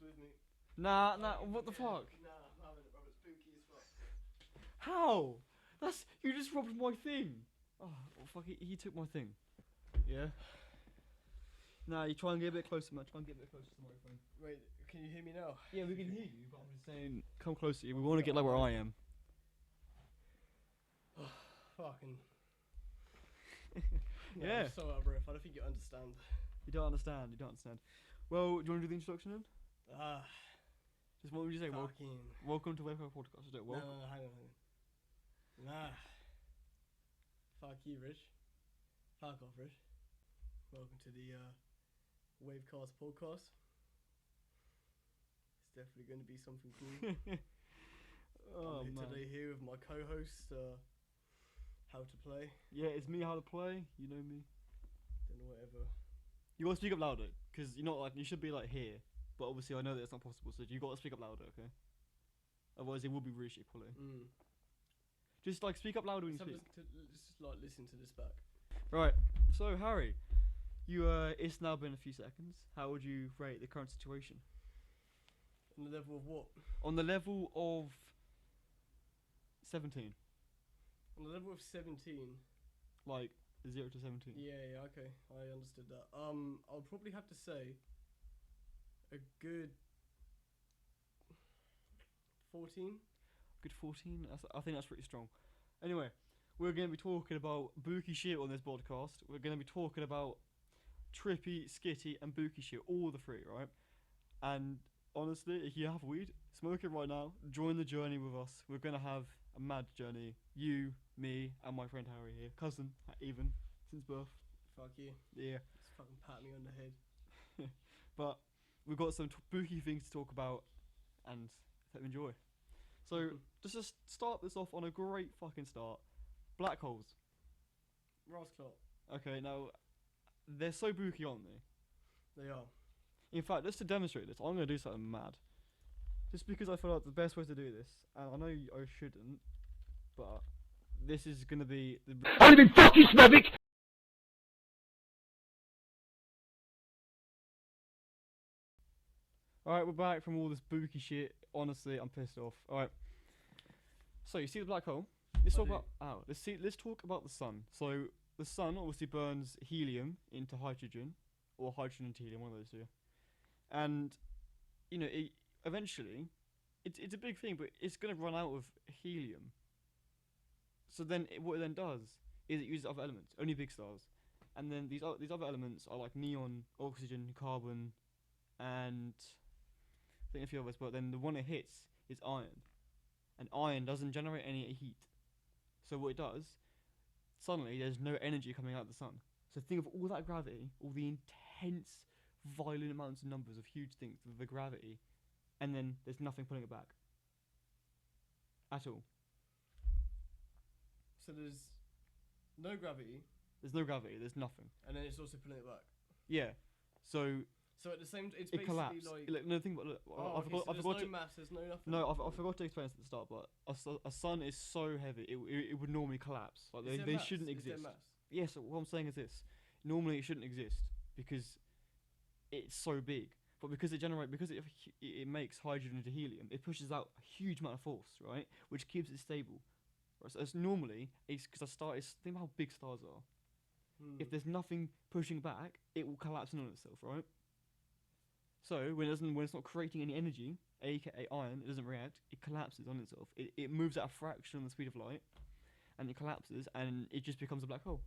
with me. Nah, what the fuck? Nah, I'm having it, bro. It's spooky as fuck. How? You just robbed my thing. Oh, well, fuck, he took my thing. Yeah. Nah, you try and get a bit closer, man. Try and get a bit closer to the microphone. Wait, can you hear me now? Yeah, we can hear you, but I'm just saying, come closer. We want to get like where I am. Fucking. No, Yeah. I'm so out of breath. I don't think you understand. You don't understand. Well, do you want to do the introduction then? Just what would you say? Fucking. Welcome to Wavecast podcast. Is it? No, hang on. Nah. Fuck you, Rich. Fuck off, Rich. Welcome to the Wavecast podcast. It's definitely going to be something cool. Oh, I'm here man. today here with my co-host, How to Play. Yeah, it's me, How to Play. You know me. Then whatever. You gotta speak up louder, because you're not like, you should be like here. But obviously I know that it's not possible, so you gotta speak up louder, okay? Otherwise it will be really shit quality. Just like speak up louder when you speak. Let's just like listen to this back. Right, so Harry, you it's now been a few seconds. How would you rate the current situation? On the level of what? On the level of 17. On the level of 17. Like 0 to 17. Yeah, okay, I understood that. I'll probably have to say a good 14. Good 14. I think that's pretty strong. Anyway, we're going to be talking about booky shit on this podcast. We're going to be talking about trippy, skitty, and booky shit, all the three, right? And honestly, if you have weed, smoke it right now. Join the journey with us. We're going to have a mad journey. You, me, and my friend Harry here, cousin, even since birth. Fuck you. Yeah. Just fucking pat me on the head. But we've got some booky things to talk about, and hope you enjoy. So, just start this off on a great fucking start. Black holes. Rascal. Okay, now, they're so booky, aren't they? They are. In fact, just to demonstrate this, I'm going to do something mad. Just because I feel like the best way to do this, and I know I shouldn't, but this is going to be the... I'm in fucking Smethwick! Alright, we're back from all this booky shit. Honestly, I'm pissed off. Alright. So, you see the black hole? Let's talk about the sun. So, the sun obviously burns helium into hydrogen, or hydrogen into helium, one of those two. And, you know, eventually, it's a big thing, but it's going to run out of helium. So then, what it then does is it uses other elements, only big stars. And then these other elements are like neon, oxygen, carbon, and I think a few others, but then the one it hits is iron. And iron doesn't generate any heat. So what it does, suddenly there's no energy coming out of the sun. So think of all that gravity, all the intense, violent amounts of numbers of huge things, the gravity, and then there's nothing pulling it back. At all. So there's no gravity. There's no gravity, there's nothing. And then it's also pulling it back. Yeah. So at the same, it's it basically collapsed. like. No, think about it. Oh, I there's forgot no to. mass. There's no nothing. No, I forgot to explain this at the start, but a sun is so heavy, it would normally collapse. Like they shouldn't exist. Yeah, so what I'm saying is this: normally it shouldn't exist because it's so big, but because it makes hydrogen into helium, it pushes out a huge amount of force, right, which keeps it stable. Right, so it's normally because think about how big stars are. If there's nothing pushing back, it will collapse in on itself, right? So when it's not creating any energy, aka iron, it doesn't react. It collapses on itself. It moves at a fraction of the speed of light, and it collapses, and it just becomes a black hole.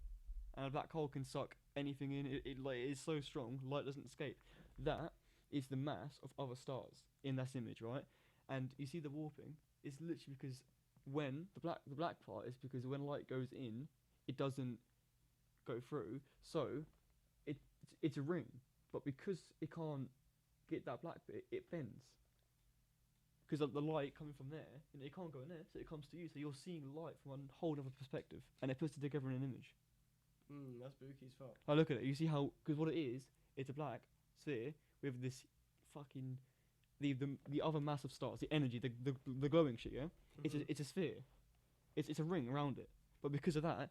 And a black hole can suck anything in. It is so strong, light doesn't escape. That is the mass of other stars in this image, right? And you see the warping. It's literally because when the black part is because when light goes in, it doesn't go through. So it's a ring, but because it can't get that black bit, it bends. Because of the light coming from there, it can't go in there, so it comes to you. So you're seeing light from a whole other perspective, and it puts it together in an image. That's spooky as fuck. I look at it. You see how? Because what it is, it's a black sphere with this fucking the other massive stars, the energy, the glowing shit. Yeah, it's a sphere. It's a ring around it. But because of that,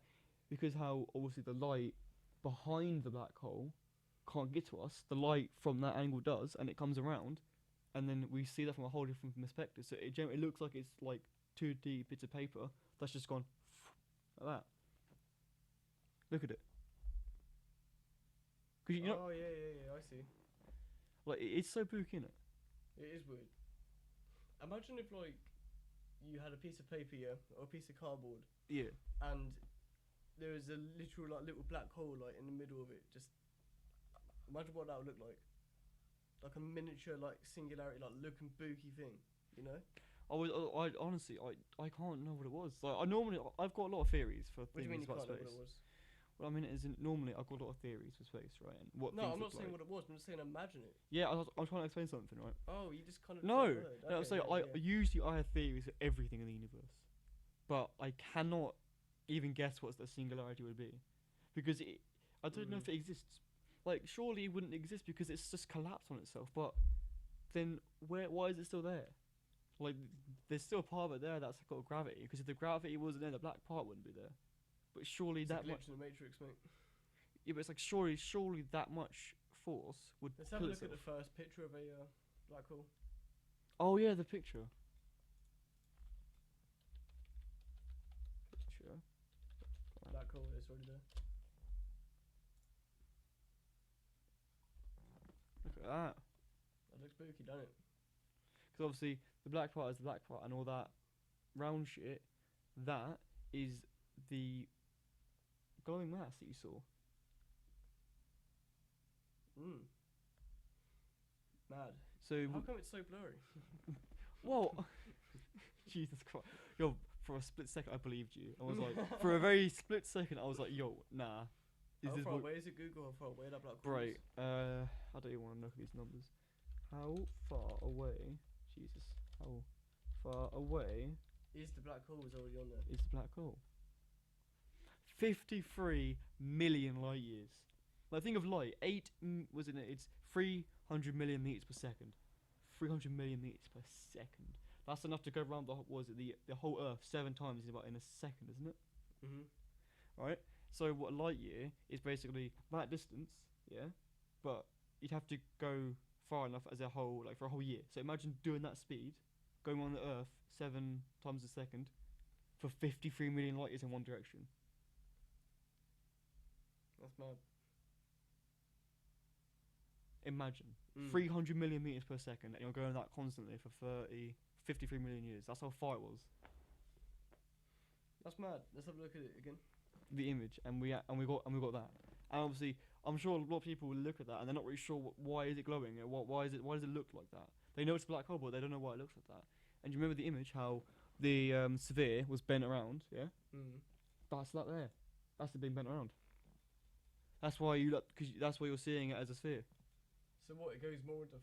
because how obviously the light behind the black hole can't get to us, the light from that angle does, and it comes around, and then we see that from a whole different perspective. So it looks like it's like 2D bits of paper that's just gone like that. Look at it. Cause you know, oh yeah, I see. like it's so spooky, innit? It is weird. Imagine if like you had a piece of paper, yeah, or a piece of cardboard, Yeah. and there was a literal like little black hole like in the middle of it. Just imagine what that would look like. Like a miniature like singularity, like looking booky thing, you know? I honestly I can't know what it was. Like I've got a lot of theories for What do you things mean you about can't know space. what it was? Well, I mean, as in, normally I've got a lot of theories for space, right? And what No, things I'm not look saying like. what it was. I'm just saying imagine it. Yeah, I'm trying to explain something, right? Oh, you just kind of No, don't know. no. Okay, So yeah, yeah. usually I have theories for everything in the universe, but I cannot even guess what the singularity would be, because I don't know if it exists. Like, surely it wouldn't exist because it's just collapsed on itself. But then why is it still there? Like, there's still a part of it there that's got gravity. Because if the gravity wasn't there, the black part wouldn't be there. But surely It's that a much. glitch in the Matrix, mate. Yeah, but it's like surely that much force would. Let's have a kill look at itself. the first picture of a black hole. Oh yeah, the picture. Picture. Black hole is already there. Look at that. That looks spooky, doesn't it? Because obviously the black part is the black part, and all that round shit. That is the glowing mass that you saw. Mad. So How come it's so blurry? well, Jesus Christ, yo! For a split second, I believed you. I was like, for a very split second, I was like, yo, nah. How far away is it, Google? How far away that black hole Right. is? I don't even want to look at these numbers. How far away? Jesus. How far away Is the black hole already on there? is the black hole? 53 million light years. Like, think of light. Wasn't it? It's 300 million meters per second. 300 million meters per second. That's enough to go around the whole Earth 7 times in a second, isn't it? Right. So what a light year is basically that distance, yeah. But you'd have to go far enough as a whole, like for a whole year. So imagine doing that speed, going on the Earth 7 times a second, for 53 million light years in one direction. That's mad. Imagine 300 million meters per second, and you're going that constantly for 53 million years. That's how far it was. That's mad. Let's have a look at it again. The image, and we got that. And obviously, I'm sure a lot of people will look at that, and they're not really sure why is it glowing. Why does it look like that? They know it's a black hole, but they don't know why it looks like that. And you remember the image, how the sphere was bent around, yeah? That's that there. That's it being bent around. That's why that's why you're seeing it as a sphere. So what? It goes more into.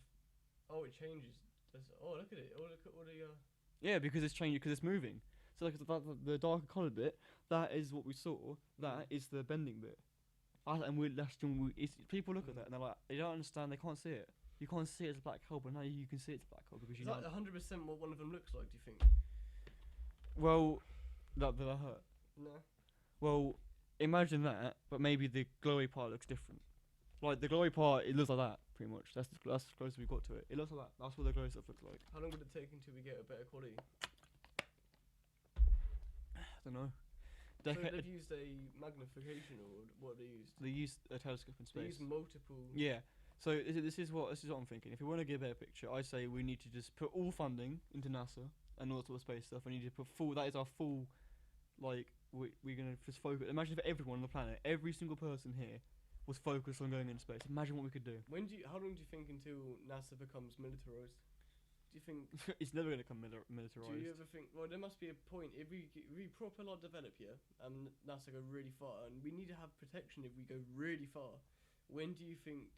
Oh, it changes. Oh, look at it. Oh, look at all the. Yeah, because it's changing, because it's moving. So like the darker coloured bit, that is what we saw. That is the bending bit. People look at that and they're like, they don't understand. They can't see it. You can't see it as a black hole, but now you can see it's a black hole because you know. Is that 100% what one of them looks like? Do you think? Well, that hurt. No. Well, imagine that, but maybe the glowy part looks different. Like the glowy part, it looks like that pretty much. That's as close as we got to it. It looks like that. That's what the glowy stuff looks like. How long would it take until we get a better quality? I don't know. So they've used a magnification, or what they used? They used a telescope in They space. used multiple. Yeah. So this is what I'm thinking. If we want to get a better picture, I say we need to just put all funding into NASA and all sort of space stuff. We need to put full. That is our full. Like we're gonna just focus. Imagine if everyone on the planet, every single person here, was focused on going into space. Imagine what we could do. How long do you think until NASA becomes militarized? Do you think it's never gonna become militarized? Do you ever think? Well, there must be a point if we proper lot develop here, and NASA go really far, and we need to have protection if we go really far. When do you think?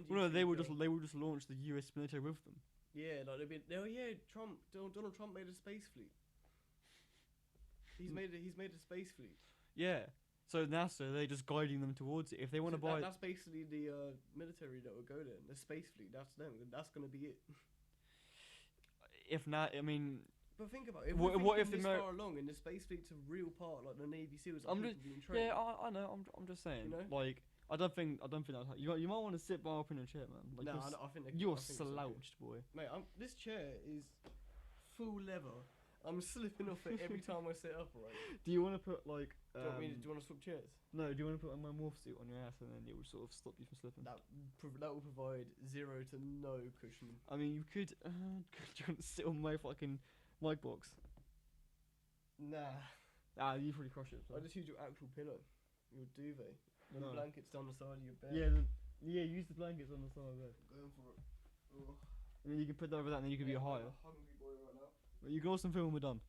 Well, no, they will just launch the U.S. military with them. Yeah, like they'll be. Oh yeah, Donald Trump made a space fleet. He's made a space fleet. Yeah. So NASA, they're just guiding them towards it. If they want to buy, that's basically the military that will go there. The space fleet. That's them. That's gonna be it. If not, I mean. But think about it. What if the far along and the space fleet's a real part, like the Navy SEALs? Yeah, I know. I'm just saying. You know? Like, I don't think that. You might want to sit bar up in a chair, man. Like no, I think you're I think slouched, boy. Mate, this chair is full leather. I'm slipping off it every time I sit up. Right. Do you want to put like? Do you want to swap chairs? No. Do you want to put my morph suit on your ass and then it will sort of stop you from slipping? That will provide 0 to no cushion. I mean, you could. Do you want to sit on my fucking mic box? Nah. You probably crush it. So. I just use your actual pillow, your duvet. The blankets down the side of your bed. Yeah. Use the blankets on the side of the bed. Going for it. Oh. And then you can put that over that, and then you can be higher. I'm a hungry boy right now. But you can also film when we're done.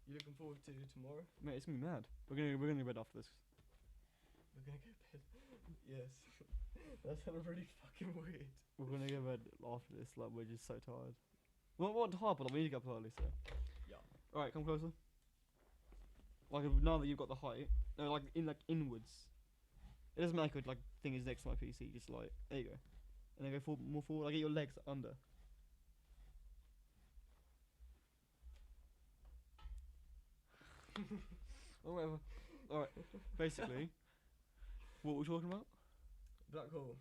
You looking forward to tomorrow? Mate, it's gonna be mad. We're gonna go to bed after this. We're gonna go to bed. Yes. That sounded really fucking weird. We're gonna go to bed after this. Like we're just so tired. We're not tired, but like, we need to get up early. So. Yeah. All right, come closer. Like now that you've got the height, no, like inwards. It doesn't matter like thing is next to my PC. Just like there you go, and then go more forward. Like get your legs under. Or whatever. Alright, basically, what we're talking about? Black hole.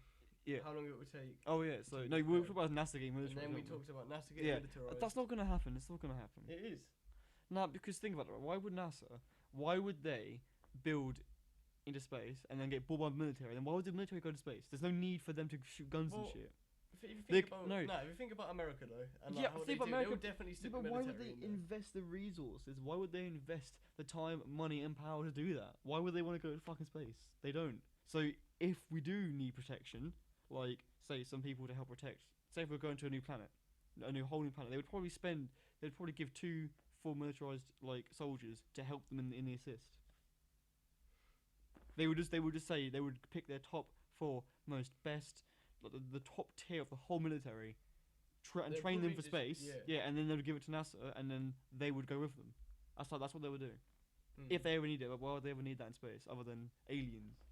Yeah. How long it would take. Oh, yeah, so, no, we talked about NASA getting militarized. And then we talked about NASA getting militarized. That's not going to happen, it's not going to happen. It is. Nah, because think about it, why would they build into space and then get bored by the military? Then why would the military go to space? There's no need for them to shoot guns and shit. If you think about America though, and like how they would definitely stick the military. Why would they invest the resources? Why would they invest the time, money, and power to do that? Why would they want to go to fucking space? They don't. So if we do need protection, like say some people to help protect, say if we're going to a new planet, whole new planet, they would probably give 2 full militarized like soldiers to help them in the assist. They would just say they would pick their top 4 most best. Like the top tier of the whole military, and train them for space. Yeah, and then they would give it to NASA, and then they would go with them. That's what they would do. If they ever need it, but why would they ever need that in space other than aliens?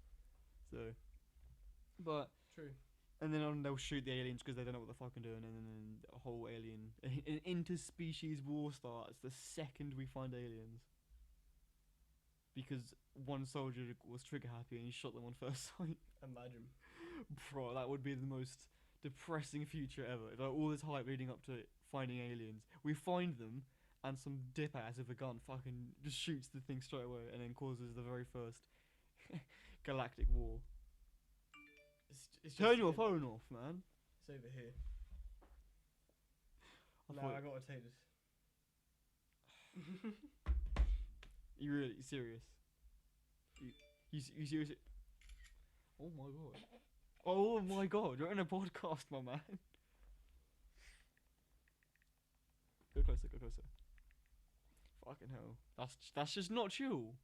So, but true. And then they'll shoot the aliens because they don't know what they're fucking doing, and then a whole alien an interspecies war starts the second we find aliens. Because one soldier was trigger happy and he shot them on first sight. Imagine. Bro, that would be the most depressing future ever. Like all this hype leading up to finding aliens. We find them, and some dip ass with a gun fucking just shoots the thing straight away, and then causes the very first galactic war. It's turn your phone off, man. It's over here. I gotta take this. You really serious? You seriously? Oh my god. Oh my god, you're in a podcast, my man. Go closer, go closer. Fucking hell. That's just not chill.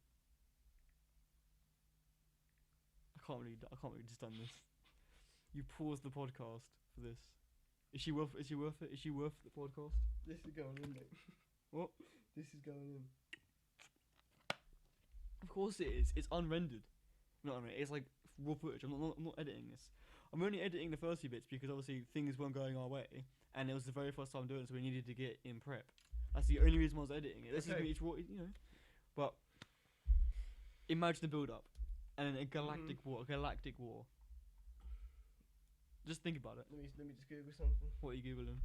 I can't really just done this. You paused the podcast for this. Is she worth it? Is she worth the podcast? This is going in, mate. What? This is going in. Of course it is. It's unrendered. No, it's like raw footage. I'm not editing this. I'm only editing the first few bits because obviously things weren't going our way, and it was the very first time doing it, so we needed to get in prep. That's the only reason I was editing it. This is it's raw, you know. But imagine the build up, and then a galactic war. Just think about it. Let me just Google something. What are you googling?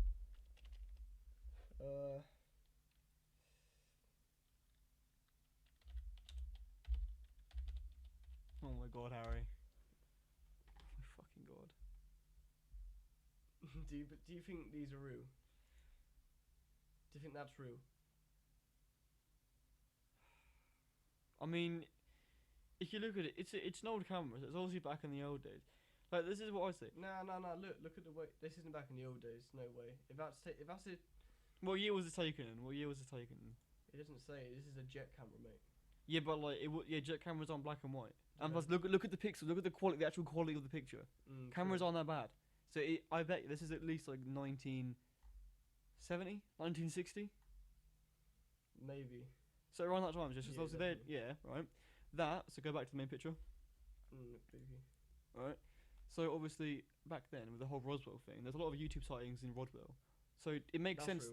Oh my god, Harry. Oh my fucking god. Do you think these are real? Do you think that's real? I mean, if you look at it, it's an old camera. So it's obviously back in the old days. Like this is what I say. No. Look at the way. This isn't back in the old days. No way. If that's it. What year was it taken in? It doesn't say. This is a jet camera, mate. Yeah, but like jet cameras aren't black and white. And plus, look at the pixels. Look at the quality, the actual quality of the picture. Cameras aren't that bad. So I bet this is at least like 1970, 1960. Maybe. So around that time, just obviously there, right. That. So go back to the main picture. Right. So obviously back then with the whole Roswell thing, there's a lot of YouTube sightings in Roswell. So it makes sense.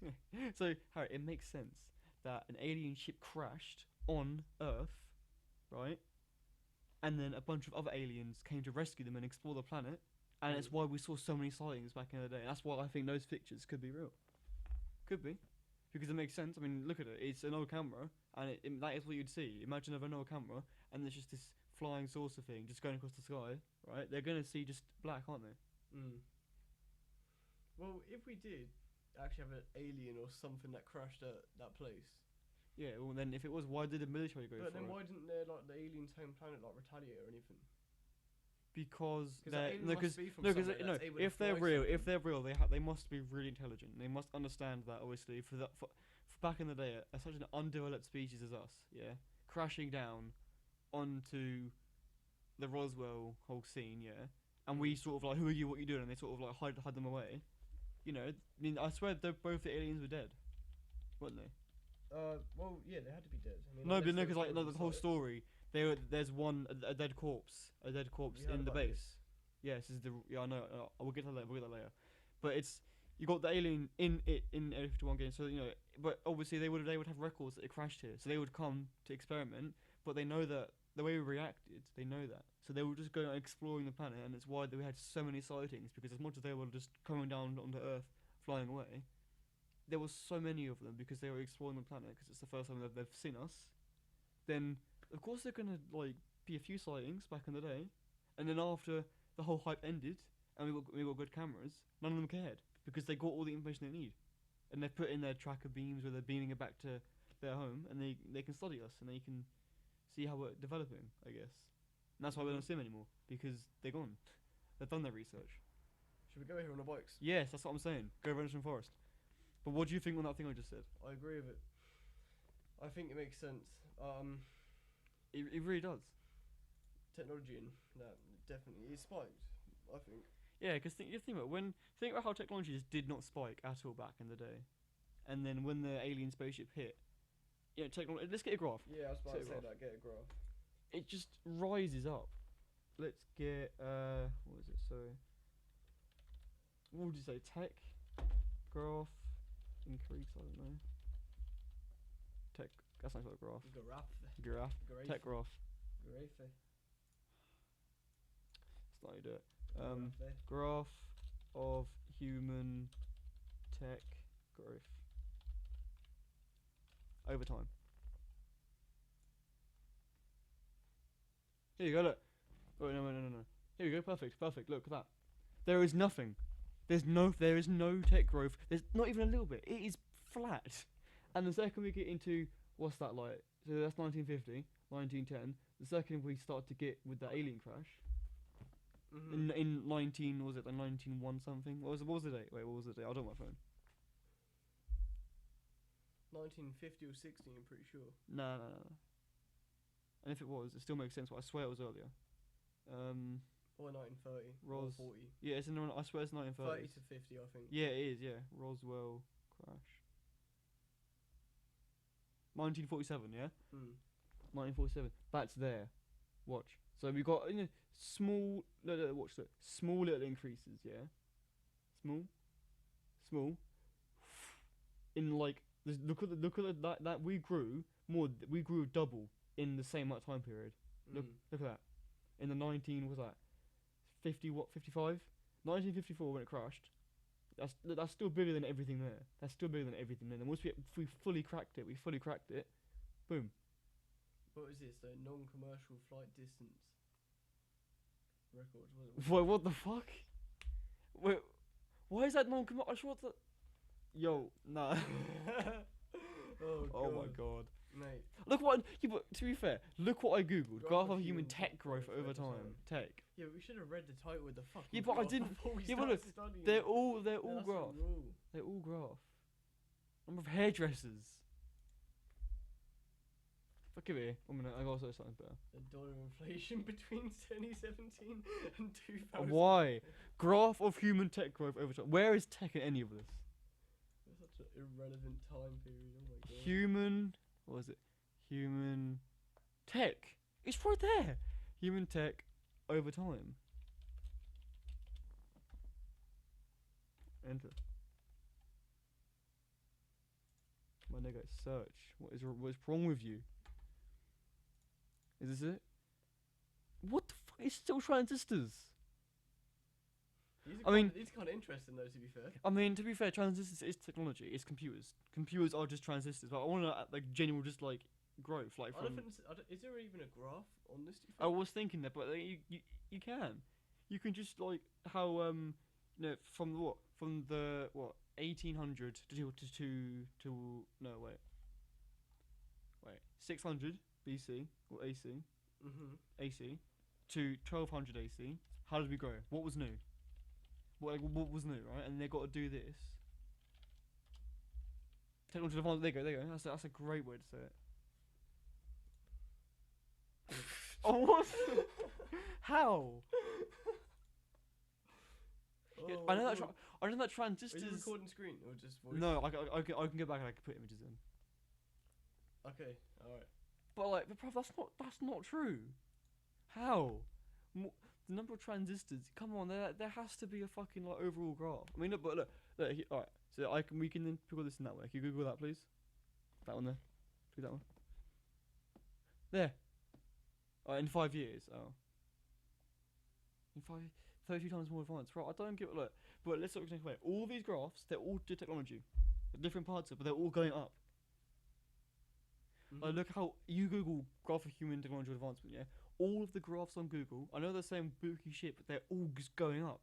Real. So Harry, it makes sense that an alien ship crashed on Earth, right? And then a bunch of other aliens came to rescue them and explore the planet, and it's why we saw so many sightings back in the day. That's why I think those pictures could be real. Could be. Because it makes sense. I mean, look at it. It's an old camera, and that is what you'd see. Imagine if an old camera, and there's just this flying saucer thing just going across the sky, right? They're going to see just black, aren't they? Well, if we did actually have an alien or something that crashed at that place. Yeah, well then if it was, why did the military go for it? But then why didn't the alien's home planet retaliate or anything? Because if they're real, they must be really intelligent. They must understand that obviously for back in the day, such an undeveloped species as us, yeah, crashing down onto the Roswell whole scene, yeah, and we sort of like, who are you? What are you doing? And they sort of like hide them away. You know, I mean, I swear both the aliens were dead, weren't they? Well, yeah, they had to be dead. I mean, no, but no, because like the whole story, there's a dead corpse in the base. Yes, is the I know. We'll get to that later. But it's you got the alien in Area 51 game, so you know. But obviously they would have records that it crashed here, so they would come to experiment. But they know that the way we reacted, they know that, so they were just going exploring the planet, and it's why we had so many sightings. Because as much as they were just coming down onto Earth, flying away, there was so many of them because they were exploring the planet. Because it's the first time they've seen us. Then of course they're gonna like be a few sightings back in the day, and then after the whole hype ended and we got good cameras, none of them cared because they got all the information they need, and they put in their tracker beams where they're beaming it back to their home, and they can study us and they can see how we're developing, I guess. And that's why we don't see them anymore, because they're gone. They've done their research. Should we go here on the bikes? Yes, that's what I'm saying. Go Venison Forest. But what do you think on that thing I just said? I agree with it. I think it makes sense. It really does. Technology and that definitely is spiked, I think. Yeah, because think about how technology just did not spike at all back in the day, and then when the alien spaceship hit, yeah, technology. Let's get a graph. Yeah, I was about to say that. Get a graph. It just rises up. Let's get what is it? So, what would you say? Tech graph increase. I don't know. Tech. That sounds like a graph. Graph. Tech graph. Graph. That's not how you do it. Graph of human tech growth over time. Here you go, look. Oh, no. Here we go, perfect. Look at that. There is nothing. There is no tech growth. There's not even a little bit. It is flat. And the second we get into, what's that like? So that's 1950, 1910. The second we start to get with the alien crash, in 1901 something? What was the date? Wait, what was the date? I don't know my phone. 1950 or 60, I'm pretty sure. No. And if it was, it still makes sense, but I swear it was earlier. Or 1930. Or 40. Yeah, I swear it's 1930. 30 to 50, I think. Yeah, it is, yeah. Roswell crash. 1947, yeah? 1947. That's there. Watch. So we got small. No, watch that. Small little increases, yeah. Small. In like, look at that we grew more. We grew double in the same time period. Look at that. In the 55? 1954 when it crashed. That's still bigger than everything there. And once we fully cracked it, boom. What was this? The non-commercial flight distance records, wasn't it? Wait, what the fuck? Wait, why is that non-commercial? What the? Yo, nah. Oh my god. Mate. Look what. Yeah, but to be fair, look what I googled. Graph of human tech growth over time. Tech. Yeah, we should have read the title with the fucking. Yeah, but I didn't. Yeah, but look, they're all graph. They're all graph. Number of hairdressers. Fuck it here. 1 minute, I gotta say something better. The dollar inflation between 2017 and 2000. Why? Graph of human tech growth over time. Where is tech in any of this? It's such an irrelevant time period. Oh my god. What was it? Human tech. It's right there. Human tech over time. Enter. My nigga, search. What's wrong with you? Is this it? What the fuck? It's still transistors. It's kind of interesting though, to be fair. I mean, to be fair, transistors is technology. It's computers. Computers are just transistors. But I want to like genuine just like growth. Like from. Is there even a graph on this? I was thinking that, but you can. You can just like how from the 1800 to 600 BC or AC. AC to 1200 AC. How did we grow? What was new? What was new, right? And they got to do this. Technology advanced. There you go. That's a great way to say it. Oh, what? How? Oh, I know that transistors. Are you recording screen or just voice? No, I can go back and I can put images in. Okay, alright. But like, but bruv, that's not true. How? The number of transistors. Come on, there has to be a fucking like overall graph. I mean, look, but look. Alright, so we can then figure this in that way. Can you Google that, please? That one there. Do that one. There. In 5 years. Oh. In 32 times more advanced. Right, I don't get look. But let's look at it. All these graphs, they're all technology. They're different parts of it, but they're all going up. Look how you Google graph of human technological advancement, yeah? All of the graphs on Google, I know they're saying booky shit, but they're all just going up.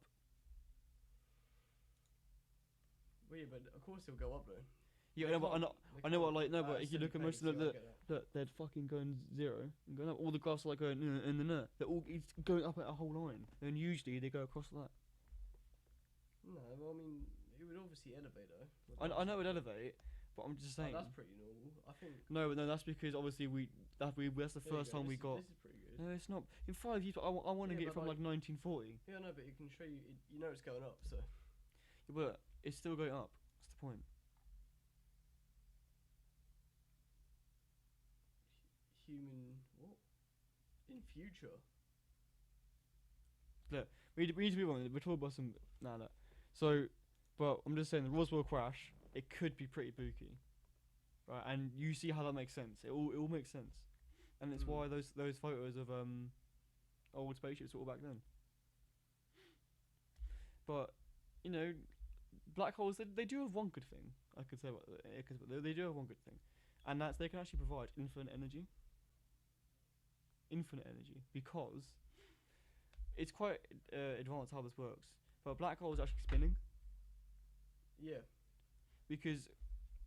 Weird, but of course they'll go up though. Yeah, I know what, like, no, but if you look at most of the they're fucking going zero and going up. All the graphs are like going in. They're all it's going up at a whole line, and usually they go across that. No, well, I mean, it would obviously elevate though. I know it would elevate, but I'm just saying. Oh, that's pretty normal, I think. No, that's because obviously that's the first time we got. This is pretty good. No, it's not. In 5 years, I want to get it from like 1940. Yeah, no, but it can show you. You know it's going up, so. Yeah, but it's still going up. What's the point? Human what? In future. Look, we need to move on. We're talking about some. No. So, but I'm just saying the Roswell crash. It could be pretty booky, right? And you see how that makes sense. It all makes sense, and it's why those photos of old spaceships were all back then. But you know, black holes they do have one good thing. I could say about because they do have one good thing, and that's they can actually provide infinite energy. Infinite energy, because it's quite advanced how this works. But a black hole is actually spinning. Yeah. Because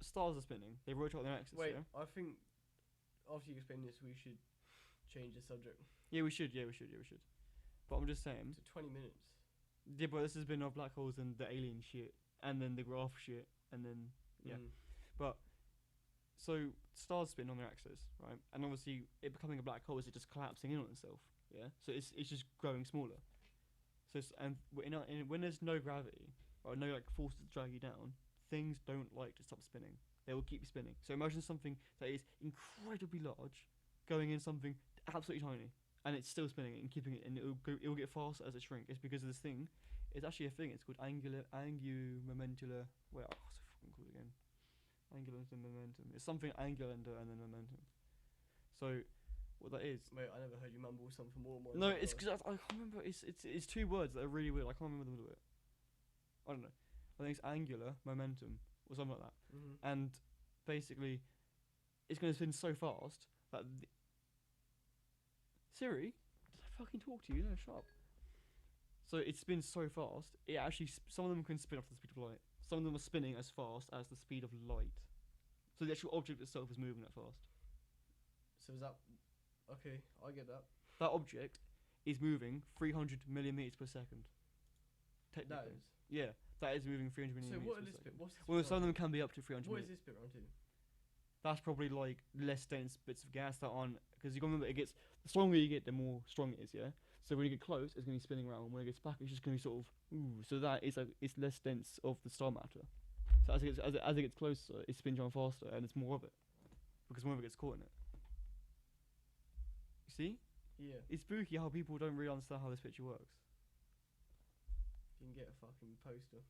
stars are spinning. They rotate on their axis. Wait, yeah? I think after you explain this, we should change the subject. Yeah, we should. But I'm just saying. To 20 minutes. Yeah, but this has been of black holes and the alien shit, and then the graph shit, and then But so stars spin on their axis, right? And obviously, it becoming a black hole is it just collapsing in on itself. Yeah. So it's just growing smaller. So when there's no gravity or no like forces to drag you down, things don't like to stop spinning. They will keep spinning. So imagine something that is incredibly large going in something absolutely tiny, and it's still spinning and keeping it, and it will get faster as it shrinks. It's because of this thing. It's actually a thing. It's called angular. What's it fucking called again? Angular and momentum. It's something angular and then momentum. So what that is? Mate, I never heard you mumble something more. No, it's because I can't remember. It's two words that are really weird. I can't remember the middle of it. I don't know. I think it's angular momentum or something like that. And basically, it's going to spin so fast that Siri, did I fucking talk to you? No, shut up. So it spins so fast. It actually some of them can spin off the speed of light. Some of them are spinning as fast as the speed of light. So the actual object itself is moving that fast. So is that okay? I get that. That object is moving 300 millimeters per second. Technically. That is. Yeah, that is moving 300 millimeters So what per is this second. bit? What's this Well, bit some of them can be up to 300 What is millimeters. this bit round to? That's probably like less dense bits of gas that aren't, because you got to remember the stronger you get, the more strong it is, yeah. So when you get close, it's going to be spinning around. When it gets back, it's just going to be sort of So that is like it's less dense of the star matter. So as it gets closer, it spins around faster, and it's more of it because more of it gets caught in it. You see? Yeah. It's spooky how people don't really understand how this picture works. You can get a fucking poster.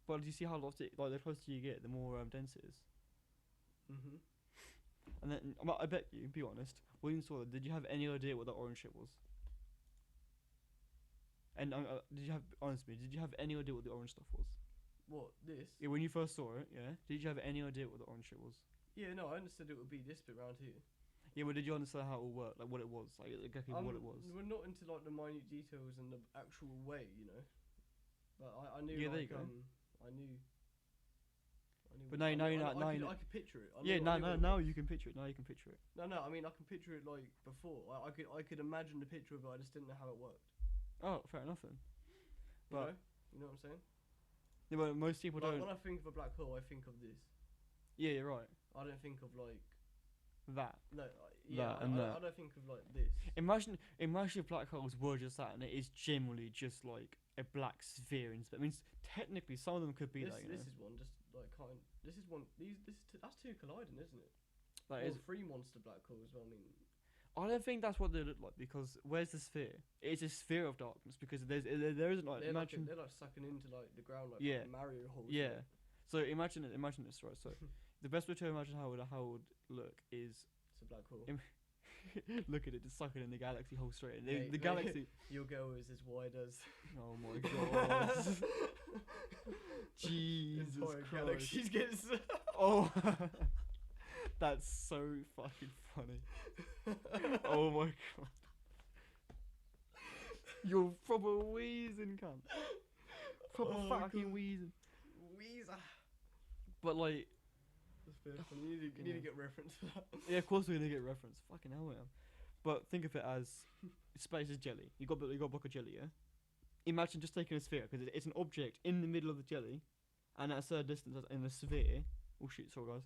But do you see how lost it? Like the closer you get, the more dense it is. Mhm. And then I bet you, be honest, when you saw it, did you have any idea what the orange shit was? And did you have honestly? Did you have any idea what the orange stuff was? What this? Yeah, when you first saw it, yeah. Did you have any idea what the orange shit was? Yeah, no, I understood it would be this bit round here. Yeah, but did you understand how it all worked? Like what it was? Like exactly what it was? We're not into like the minute details and the actual way, you know. But I knew. Yeah, like, there you go. I knew. But now you know. I could picture it. Now you can picture it. Now you can picture it. No, I mean I can picture it like before. I could imagine the picture of it. I just didn't know how it worked. Oh, fair enough then. But you know what I'm saying? Yeah, but most people don't. When I think of a black hole, I think of this. Yeah, you're right. I don't think of like that. No, that. I don't think of like this. Imagine if black holes were just that, and it is generally just like a black sphere. It means technically some of them could be that. This is one, just like kind. This is one. That's two colliding, isn't it? That is three monster black holes. Well, I mean. I don't think that's what they look like, because where's the sphere? It's a sphere of darkness, because there isn't like they're like sucking into like the ground like Mario holes. Yeah. So imagine this, right? So the best way to imagine how it would look is it's a black hole. Look at it, just sucking in the galaxy hole straight. The galaxy. Your girl is as wide as. Oh my god. Jesus Christ. Galaxies gets. Oh. That's so fucking funny. Oh my god. You're proper wheezing, cunt. Proper fucking wheezing. Wheezer. But like. That's fair. You need to get reference for that. Yeah, of course we're gonna get reference. Fucking hell, man. But think of it as space is jelly. You got a block of jelly, yeah. Imagine just taking a sphere, because it's an object in the middle of the jelly, and at a certain distance in the sphere. Oh shit, sorry guys.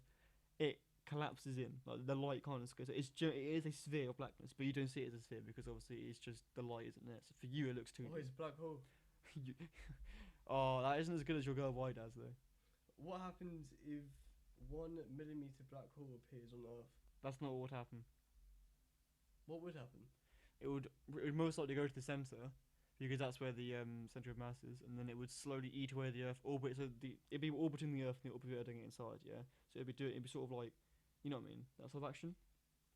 It collapses in, like the light kind of goes. It is a sphere of blackness, but you don't see it as a sphere because obviously it's just the light isn't there. So for you it looks too. Oh, it's a black hole. Oh, that isn't as good as your girl wide as though. What happens if 1 millimeter black hole appears on Earth? That's not what would happen. What would happen? It would most likely go to the center, because that's where the center of mass is, and then it would slowly eat away the Earth orbit. So it'd be orbiting the Earth and it would be orbiting it inside. Yeah. So it'd be sort of like, you know what I mean? That sort of action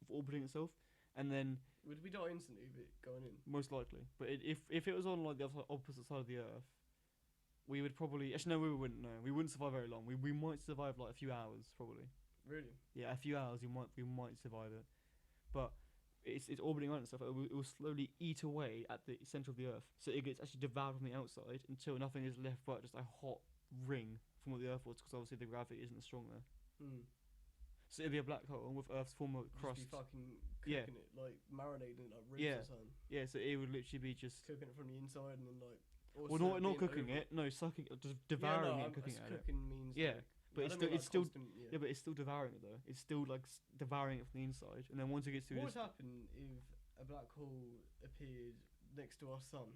of orbiting itself, and then would we die instantly with it going in? Most likely, but if it was on like the opposite side of the Earth, we would probably actually no, we wouldn't. No, we wouldn't survive very long. We might survive like a few hours probably. Really? Yeah, a few hours. We might survive it, but it's orbiting around and stuff. It will slowly eat away at the center of the Earth, so it gets actually devoured from the outside until nothing is left but just a hot ring from what the Earth was, because obviously the gravity isn't as strong there. So it'd be a black hole with Earth's former crust. Just be fucking cooking it, like marinating it like ribs or something. Yeah, so it would literally be just cooking it from the inside and then like. Well, not cooking it. No, sucking it, just devouring it, and cooking it. Cooking means. Yeah, like, but it's still yeah, but it's still devouring it though. It's still like devouring it from the inside, and then once it gets to. What would happen if a black hole appeared next to our sun?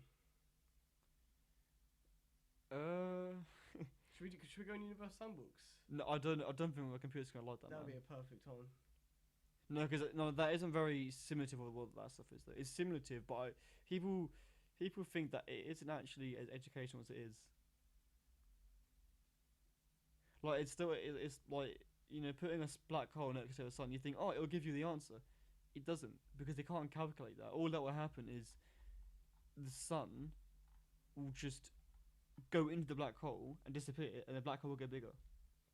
Should we go in Universe Sandbox? No, I don't think my computer's gonna like that. That'd be a perfect time. No, because that isn't very simulative of what that stuff is. Though it's simulative, but people think that it isn't actually as educational as it is. Like it's like, you know, putting a black hole next to the sun. You think, oh, it'll give you the answer. It doesn't, because they can't calculate that. All that will happen is the sun will just go into the black hole and disappear, and the black hole will get bigger,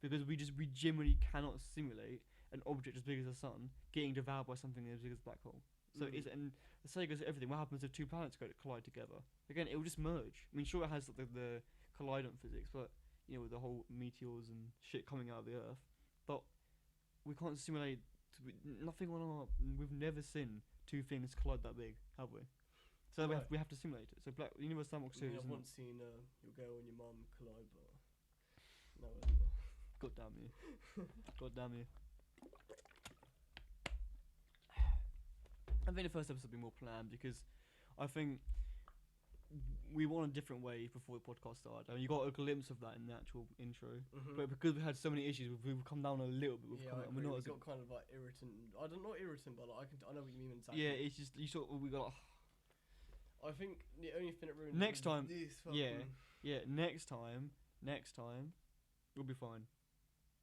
because we generally cannot simulate an object as big as the sun getting devoured by something as big as the black hole. So it's, and the same goes to everything. What happens if two planets collide together? Again, it will just merge. I mean, sure, it has like the collidant physics, but you know, with the whole meteors and shit coming out of the Earth, but we can't simulate nothing on our. We've never seen two things collide that big, have we? So we have to simulate it. So Universe Sandbox 2 I've once seen your girl and your mum collide, but no. God damn you! God damn you! I think the first episode will be more planned, because I think we went a different way before the podcast started. I mean, you got a glimpse of that in the actual intro, but because we had so many issues, we've come down a little bit. We've got kind of like irritant. Not irritant, but like, I know what you mean exactly. Yeah, it's just we got. I think the only thing that ruined next time. This next time next time we'll be fine,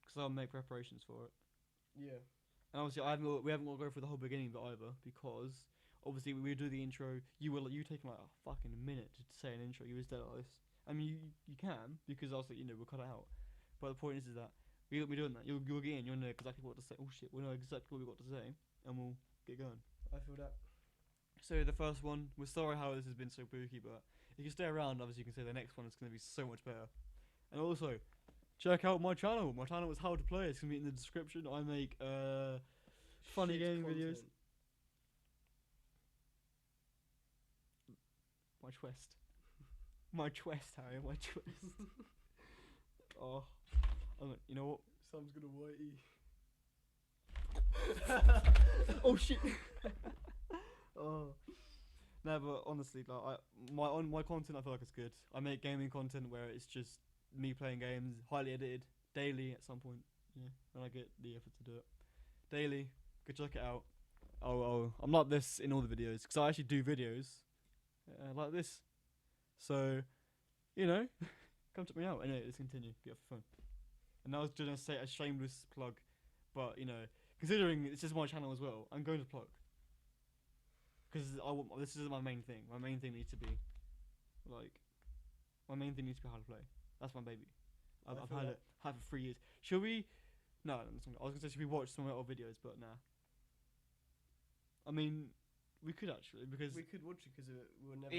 because I'll make preparations for it. Yeah. And obviously, we haven't got to go through the whole beginning of it either, because obviously we do the intro. You take like a fucking minute to say an intro. You was dead like this. I mean, you can, because also we'll cut it out. But the point is that we'll be doing that. You'll get in. You'll know exactly what to say. Oh shit, we'll know exactly what we've got to say, and we'll get going. I feel that. So the first one, we're sorry how this has been so spooky, but if you stay around, obviously you can say the next one is going to be so much better. And also, check out my channel. My channel is How to Play. It's going to be in the description. I make funny gaming videos. My twist. My twist, Harry. My twist. Oh, you know what? Sam's gonna whitey. Oh shit. Oh. No, but honestly, like my content, I feel like it's good. I make gaming content where it's just me playing games, highly edited, daily at some point. Yeah, when I get the effort to do it. Daily, go check it out. Oh, I'm like this in all the videos, because I actually do videos like this. So, come check me out. Anyway, let's continue. Get off the phone. And I was going to say a shameless plug, but, considering this is my channel as well, I'm going to plug. Because this is my main thing. My main thing needs to be, How to Play. That's my baby. I've had it for 3 years. Should we? No, I was going to say, should we watch some of our videos, but nah. I mean, we could actually, because we could watch it, because we'll never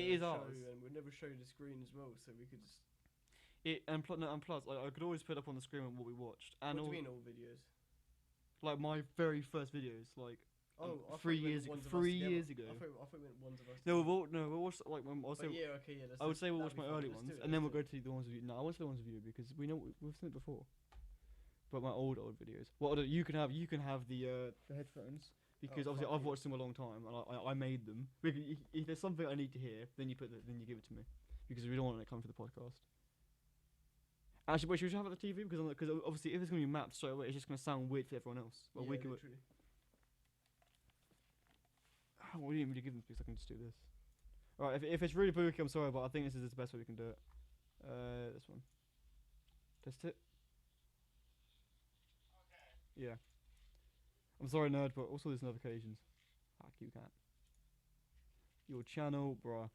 we'll never show the screen as well, so we could just. And plus, I could always put up on the screen what we watched. And what do you mean all videos? Like my very first videos, like. Oh, 3 years ago. 3 years ago. I thought we meant ones of us. No, we'll watch like when I'll say. Yeah, okay, yeah. I would say we'll watch my early ones, and then we'll go to the ones of you. No, I want to the ones of you because we know we've seen it before. But my old videos. Well, you can have the headphones, because obviously I've watched them a long time and I made them. If there's something I need to hear, then you give it to me, because we don't want it to come for the podcast. Actually, but should we have it on the TV, because obviously if it's gonna be mapped straight away, it's just gonna sound weird for everyone else. Well, yeah, literally. We didn't really give them because I can just do this. Alright, if it's really spooky, I'm sorry, but I think this is the best way we can do it. This one. Test it. Okay. Yeah. I'm sorry, nerd, but also there's notifications. Fuck you, cat. Your channel, bruh.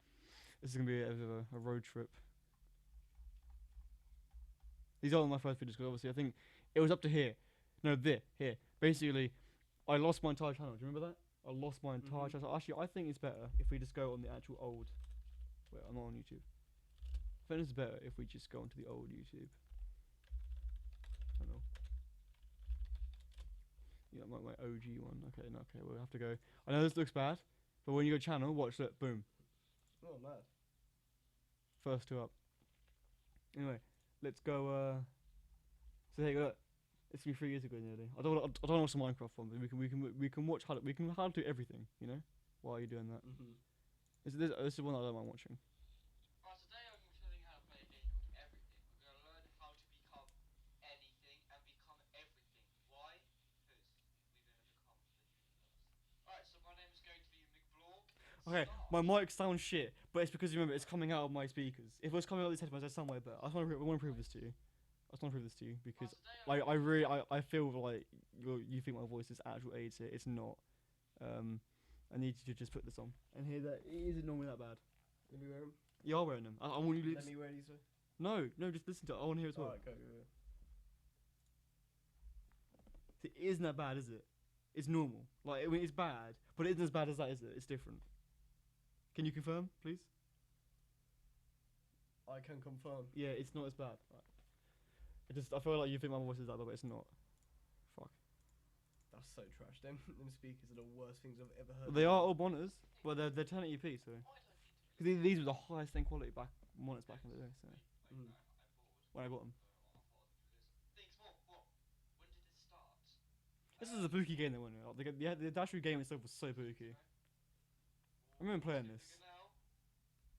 This is gonna be a road trip. These aren't my first videos, because obviously I think it was up to here. No, here. Basically, I lost my entire channel. Do you remember that? I lost my entire channel. Actually, I think it's better if we just go on the actual old. Wait, I'm not on YouTube. I think it's better if we just go onto the old YouTube channel. Yeah, my OG one. Okay, we'll have to go. I know this looks bad, but when you go channel, watch that. Boom. Oh, mad. First two up. Anyway, let's go. So hey, look. It's been 3 years ago nearly. I don't want to watch the Minecraft one, but we can watch how to do everything, while you're doing that. This is one I don't mind watching. Right, today I'm showing you how to play a game called Everything. We're going to learn how to become anything and become everything. Why? Because we're going to become the universe. Alright, so my name is going to be McVlog. Okay, my mic sounds shit, but it's because remember it's coming out of my speakers. If it was coming out of these headphones, I'd sound way better. I want to prove this to you. Because I feel like you think my voice is actual AIDS here. It's not. I need you to just put this on and hear that it isn't normally that bad. Let me wear them. You are wearing them. I want you to. Let me wear these. No, just listen to it. I want to hear it as well. Alright, go. It isn't that bad, is it? It's normal. Like, I mean, it's bad, but it isn't as bad as that, is it? It's different. Can you confirm, please? I can confirm. Yeah, it's not as bad. Right. I feel like you think my voice is that bad, but it's not. Fuck. That's so trash. Them speakers are the worst things I've ever heard. They are all monitors, but they're 1080p, so. Because these were the highest end quality monitors back in the day, so. When I got them. This is a spooky game they went with. The Dashu game itself was so spooky. I remember playing this.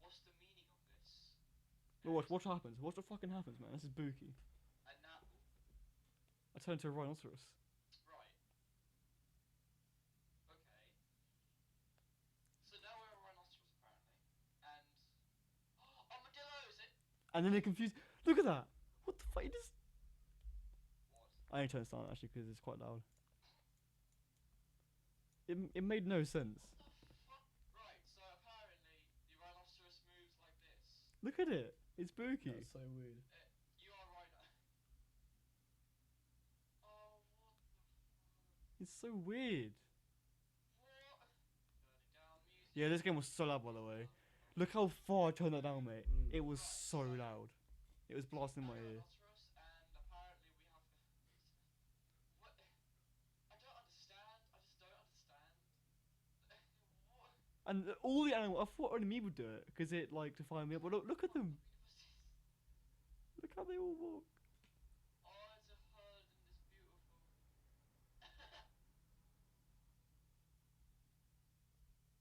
What's the meaning of this? Well, what happens? What the fucking happens, man? This is spooky. And now, I turned into a rhinoceros. right. Okay. So now we're a rhinoceros apparently, and armadillo is it? And then they confused. Look at that. What the fuck? You just. What? I need to turn this down actually because it's quite loud. It made no sense. What the fuck? Right, so apparently the rhinoceros moves like this. Look at it. It's spooky. That's so weird. You are right. Oh, what the fuck? It's so weird. What? Turning down music. Yeah, this game was so loud by the way. Look how far I turned that down, mate. It was so loud. It was blasting my ear. Rhinoceros, and apparently we have. What? I don't understand. I just don't understand. What? And all the animals, I thought only me would do it because it like to find me up. But look at them. Look how they all walk. Oh, it's a herd and it's beautiful.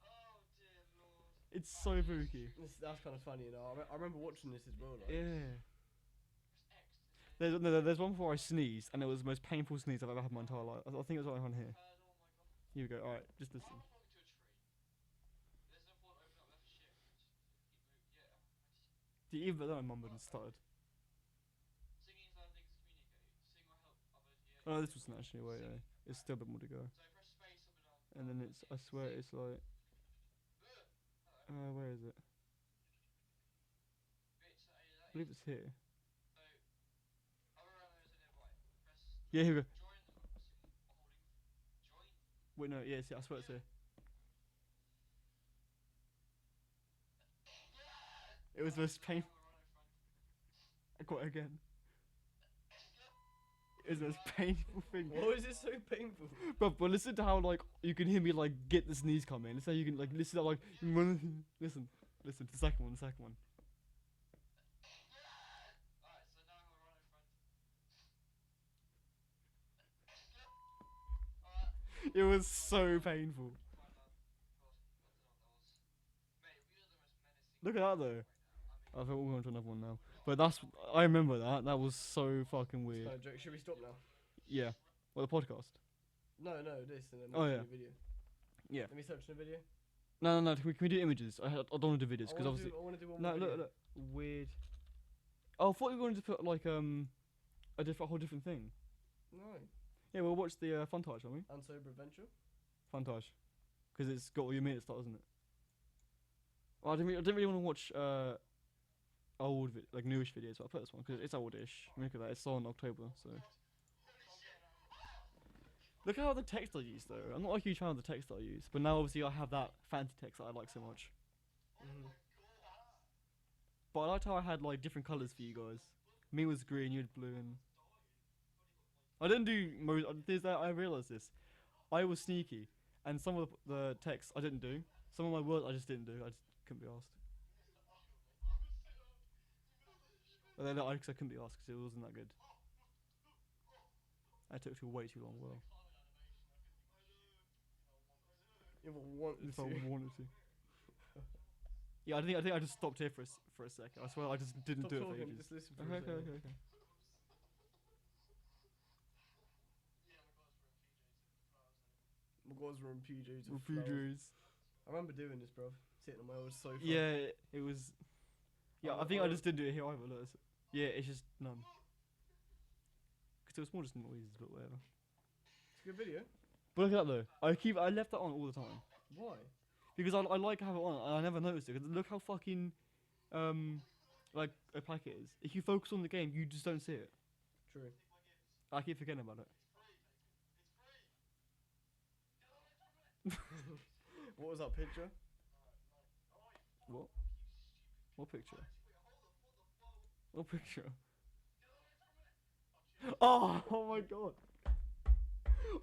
Oh dear lord. It's so spooky. That's kind of funny, you know. I remember watching this as well. Like, Yeah. Press X to There's one before I sneezed, and it was the most painful sneeze I've ever had in my entire life. I think it was right on here. oh my god. Here we go. All right, just Why listen. am I talking to a tree? There's no point opening up that shit. Just keep moving. Yeah. The even though I mumbled and stuttered. Singing is how things communicate. Sing or help others hear. Oh, this wasn't actually. Wait, yeah. It's still a bit more to go. So press space up and down. And then it's. I swear it's like. Hello. Where is it? Bits that I believe it's here. So, other runners are nearby. Press Yeah, here we go. join holding join. Wait, no. Yeah, see, I swear it's here. It was the most painful. I got it again. It was the most painful thing. why is it so painful? But listen to how like you can hear me like get the sneeze come in. Listen how you can like listen to like listen to the second one. Alright, so now I'm gonna run in front. Alright. It was so painful. Look at that though. I think we're going to another one now. But I remember that. That was so fucking weird. No joke. Should we stop now? Yeah. Well, the podcast. No, this and then Oh, watch yeah. the video. Yeah. Let me search the video. No. Can we do images? I don't want to do videos because obviously. I want to do one No, more video. look. Weird. Oh, I thought you were going to put like a whole different thing. No. Yeah, we'll watch the Funtage, won't we? Unsober Adventure. Funtage, because it's got all your minutes, doesn't it? Well, I didn't really want to watch old like newish videos, but I put this one because it's oldish. Look at that, it's on October, so. Look at how the text I use though. I'm not a huge fan of the text I use, but now obviously I have that fancy text that I like so much. But I liked how I had like different colours for you guys. Me was green, you had blue, and I didn't do most. I realised this. I was sneaky, and some of the text I didn't do. Some of my words I just didn't do. I just couldn't be asked. But then I couldn't be asked because it wasn't that good. I took way too long. Well, If I wanted if I to. wanted to. Yeah, I think I just stopped here for a second. I swear I just didn't Stop do talking, it for ages. just listen for Okay, a okay, second. okay. My guys were in PJs. with Well, flowers. PJs. I remember doing this, bro. Sitting on my old sofa. Yeah, it was. Yeah, I think I I- just didn't do it here either. Look, yeah, it's just none. Because it was more just noises, but whatever. It's a good video. But look at that though. I left that on all the time Why? because I like to have it on, and I never noticed it. 'Cause look how fucking like opaque it is. If you focus on the game, you just don't see it. True. I keep forgetting about it. What was that picture? What? What picture? What picture? Oh my god!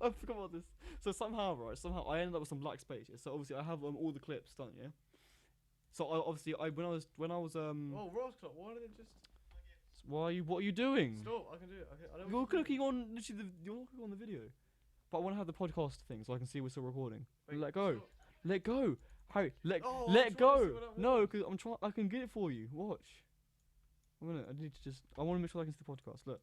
I forgot about this. So somehow I ended up with some black space. Yeah? So obviously I have all the clips done. Yeah. So when I was Oh, ROCKSTAR. Why did it just What are you doing? stop? I can do it. I don't You're want to do it. clicking on literally you're clicking on the video. But I want to have the podcast thing so I can see we're still recording. Wait, Let go. stop. Let go. Harry, let Oh, I'm let trying to go. see what that No, was. because I'm trying. I can get it for you. Watch. A minute. I need to just. I want to make sure I can see the podcast. Look.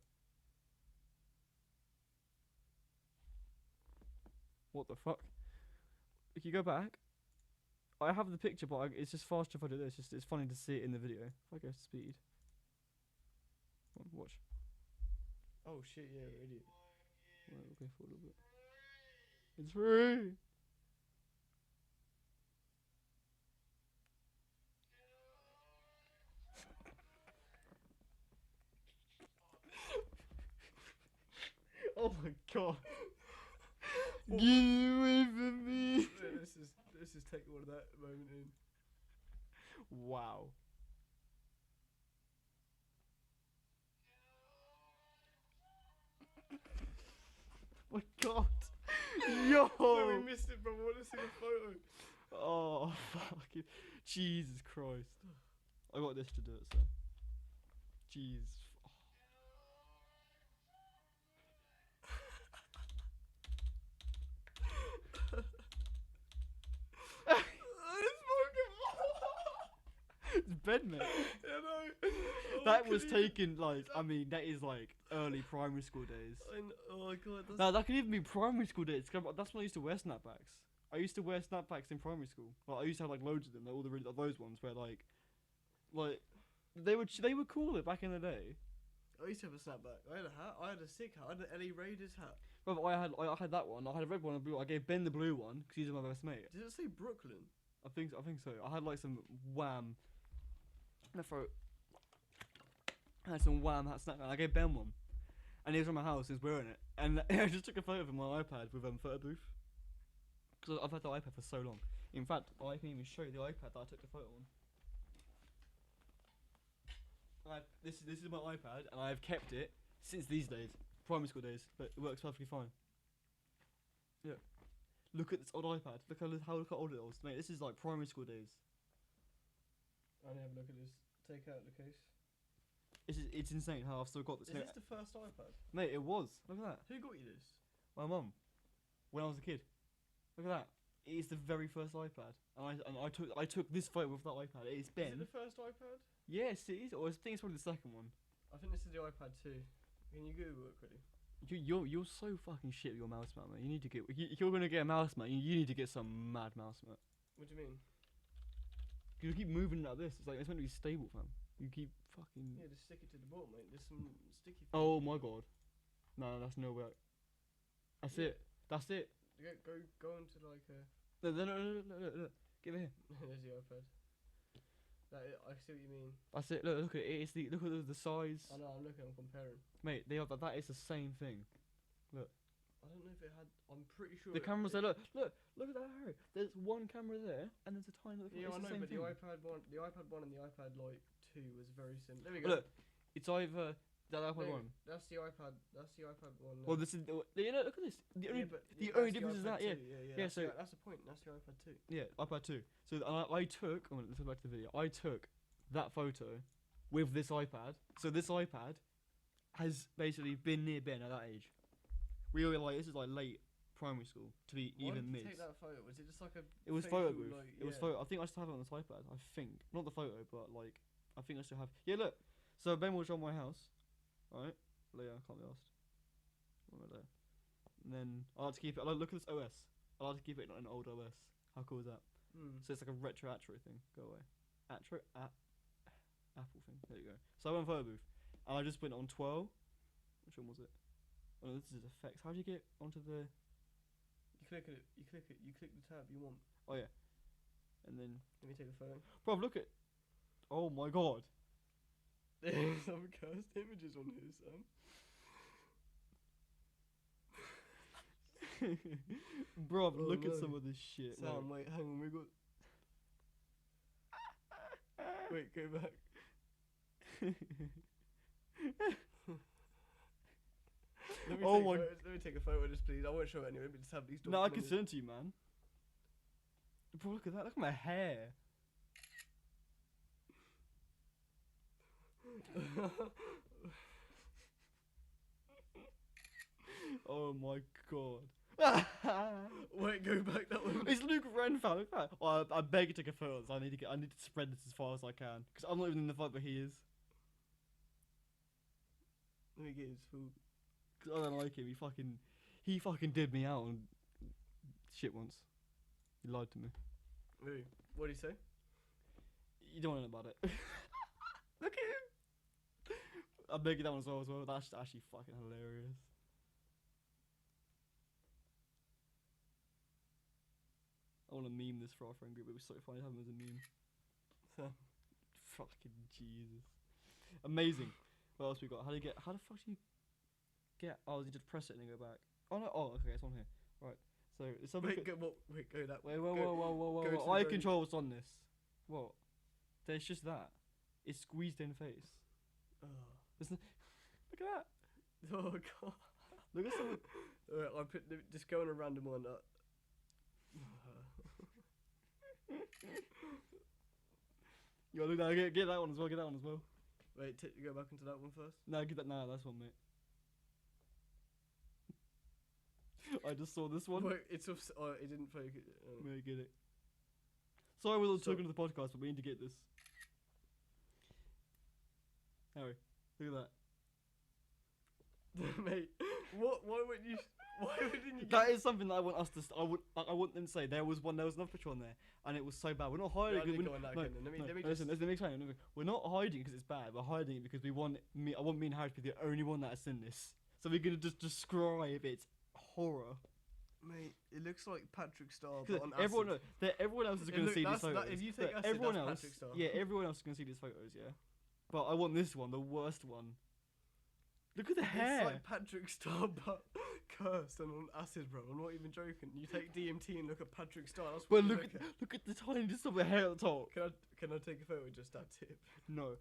What the fuck? If you go back, I have the picture, but it's just faster if I do this. It's funny to see it in the video. If I go to speed. Watch. Oh shit, yeah, idiot. Right, we'll go for a little bit. It's free! Oh my god. Get away from me! Yeah, let's just take all of that moment in. Wow. My god. Yo! No, we missed it, bro. I want to see the photo. Oh, fucking Jesus Christ. I got this to do it, so. Jeez. It's bed, mate. Yeah, no. Oh, That was taken, like, I mean, that is, like, early primary school days. Oh my god. That's No, that could even be primary school days. 'Cause that's when I used to wear snapbacks. I used to wear snapbacks in primary school. Like, I used to have, like, loads of them. Like, all the really, like, those ones where, like, they were cooler back in the day. I used to have a snapback. I had a hat. I had a sick hat. I had an LA Raiders hat. But I had that one. I had a red one and a blue. I gave Ben the blue one because he's my best mate. Did it say Brooklyn? I think so. I had like some Wham. In the throat. I had some Wham hat snapback. I gave Ben one, and he was on my house. He was wearing it, and I just took a photo of him on my iPad with photo booth. Because I've had the iPad for so long. In fact, I can even show you the iPad that I took the photo on. This is my iPad, and I have kept it since these days, primary school days, but it works perfectly fine. Yeah. Look at this old iPad. Look how old it was, mate. This is like primary school days. I need to have a look at this. Take out the case. It's insane how I've still got this. Is this the first iPad? Mate, it was. Look at that. Who got you this? My mum. When I was a kid. Look at that. It is the very first iPad, and I took this photo with that iPad. It's been. Is it the first iPad? Yes, it is. Or I think it's probably the second one. I think this is the iPad 2. Can you Google it quickly? You're so fucking shit with your mouse mount, mate. You need to get. If you're gonna get a mouse mount, you need to get some mad mouse mount. What do you mean? You keep moving like this. It's like it's meant to be stable, fam. You keep fucking. Yeah, just stick it to the board, mate. There's some sticky. Oh my god. No, that's no way. That's it. That's it. Go into like a. No. Give it here. There's the iPad. I see what you mean. That's it. Look at it. It's look at the size. I know. I'm looking. I'm comparing. Mate, that is the same thing. Look. I don't know if it had. I'm pretty sure. The camera's there. Look at that, Harry. There's one camera there, and there's a tiny little. Yeah, I know, but thing. the iPad 1 and the iPad like 2 was very similar. There we go. Look, it's either that iPad 1. That's the iPad 1. Well, this is look at this. The only difference is that yeah. So that's the point. That's the iPad 2. Yeah, iPad 2. So I took. Oh, let's go back to the video. I took that photo with this iPad. So this iPad has basically been near Ben at that age. We were like, this is like late primary school to be Why even did you mid. take that photo? Was it just like a? It was facial, photo booth. like, It was photo. I think I still have it on this iPad. I think not the photo, but like I think I still have. Yeah, look. So Ben was on my house, right? Leah, can't be asked. Right there. And then I like to keep it. I like, look at this OS. I like to keep it in an old OS. How cool is that? So it's like a retro thing. Go away. Apple thing. There you go. So I went photo booth, and I just went on 12. Which one was it? Oh, no, this is effects. How do you get onto the? You click it. You click the tab you want. Oh yeah. And then. Let me take a photo. Bro, look at. Oh my god. There's some cursed images on here, Sam. Bro, Oh, look at no. some of this shit. Sam, wait, hang on, we got. Wait, go back. Let me take a photo of this, please. I won't show it anyway, but just have these. No, I can send it to you, man. Bro, look at that. Look at my hair. Oh my god. Wait, go back that one. It's Luke Renfell. Look at that. Oh, I beg you to take a photo. I need to spread this as far as I can because I'm not even in the fight, but he is. Let me get his food. Cause I don't like him. He fucking did me out on shit once. He lied to me. Who? What did he say? You don't want to know about it. Look at him. I'm making that one as well. That's actually fucking hilarious. I want to meme this for our friend group. It was so funny having him as a meme. Fucking Jesus. Amazing. What else we got? How the fuck do you get? Oh, you just press it and then go back. Oh no. Oh, okay, it's on here. Right. So it's something. Wait, go that way. Whoa. Eye control's on this. What? There's just that. It's squeezed in face. Oh. Look at that. Oh god. Look at some. Alright, I put just go on a random one. Yo, look at that. Get that one as well. Get that one as well. Wait, go back into that one first. No, get that. Nah, that's one, mate. I just saw this one. Wait, it's off. Oh, it didn't focus. Yeah, get it. Sorry, we're not talking to the podcast, but we need to get this. Harry, look at that. Mate, what? Why wouldn't you? Why wouldn't you? That is something that I want us to. I want them to say there was another picture on there, and it was so bad. We're not hiding. Let me explain. We're not hiding because it's bad. We're hiding it because we want me. I want me and Harry to be the only one that has seen this. So we're gonna just describe its horror. Mate, it looks like Patrick Star. But on everyone else is gonna see these photos. If you take acid, everyone that's else, Patrick Star. yeah, everyone else is gonna see these photos. Yeah, but I want this one, the worst one. Look at the hair. It's like Patrick Star, but cursed and on acid, bro. I'm not even joking. You take DMT and look at Patrick Star. That's what look at the tiniest of the hair at the top. Can I take a photo with just that tip? No,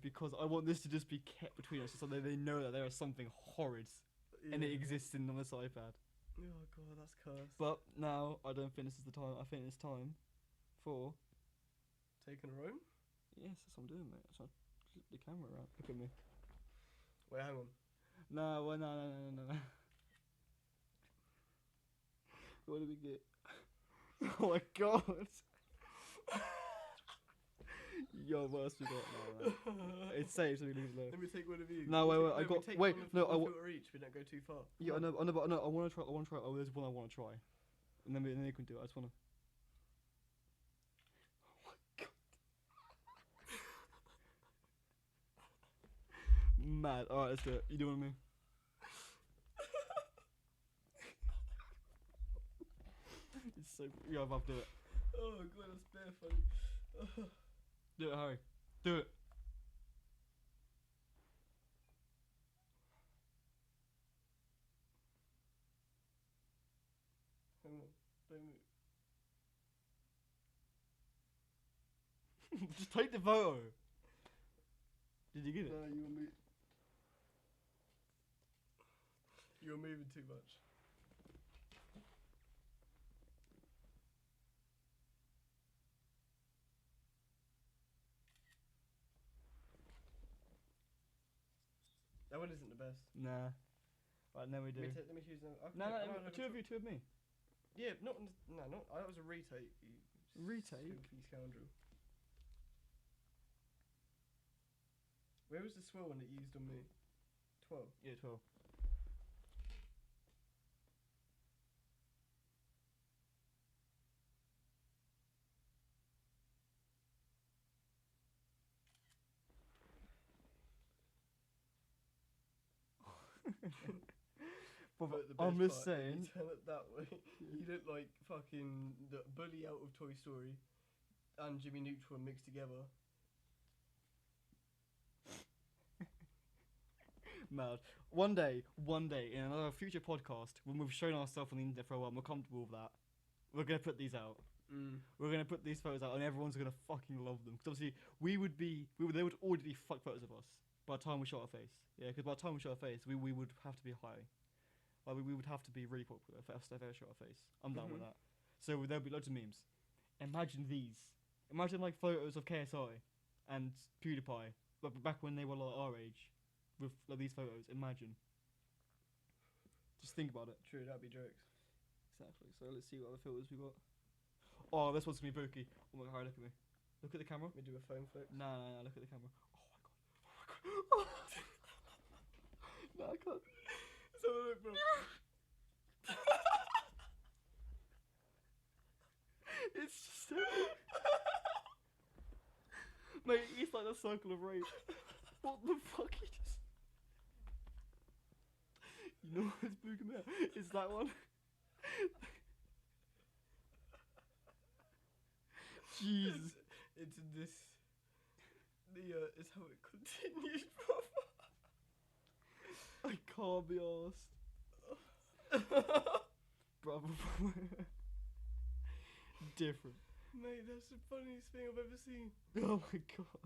because I want this to just be kept between us so that they know that there is something horrid, and it exists on this iPad. Oh god, that's cursed. But now I don't think this is the time. I think it's time for taking a room. Yes, that's what I'm doing, mate. So flip the camera around. Look at me. Wait, hang on. No. What did we get? Oh my god. Yo, what else we got now? It's safe, so we leave it alone. Let me take one of you. No, wait. I got. Wait, no. I want each. We don't go too far. Yeah, I know, but no. I want to try. Oh, there's one I want to try, and then you can do it. I just want to. Oh my god. Mad. All right, let's do it. You doing me? It's so. Yeah, I'll do it. Oh god, that's bare funny. Do it, Harry. Do it. Hang on. Don't move. Just take the photo. Did you get it? No, you were moving too much. That one isn't the best. Nah. Right, now we do. Let me choose another. Okay, No, two of you, two of me. Yeah, not. That was a retake. Retake? Spooky scoundrel. Where was the swirl one that you used on me? 12. Yeah, 12. But I'm just saying. You turn it that way. You look like fucking the bully out of Toy Story and Jimmy Neutron mixed together. Mad. One day, in another future podcast, when we've shown ourselves on the internet for a while, and we're comfortable with that, we're gonna put these out. We're gonna put these photos out, and everyone's gonna fucking love them. Because obviously, they would already be fuck photos of us by the time we shot our face. Yeah, because by the time we shot our face, we would have to be high. Like we would have to be really popular for us to ever shot our face. I'm down with that. So there'll be loads of memes. Imagine these. Imagine like photos of KSI and PewDiePie, but back when they were like our age, with like these photos. Imagine. Just think about it. True, that'd be jokes. Exactly. So let's see what other filters we got. Oh, this one's gonna be booky. Oh my god, look at me. Look at the camera. Let me do a phone flick. No, look at the camera. Oh my god. No, I can't. So look, bro. It's just mate, it's like the circle of rape. What the fuck? He just. You know what's spooking me out? It's that one. Jeez. It's this. It's how it continues, brother. I can't be arsed. Brother. Different. Mate, that's the funniest thing I've ever seen. Oh my god.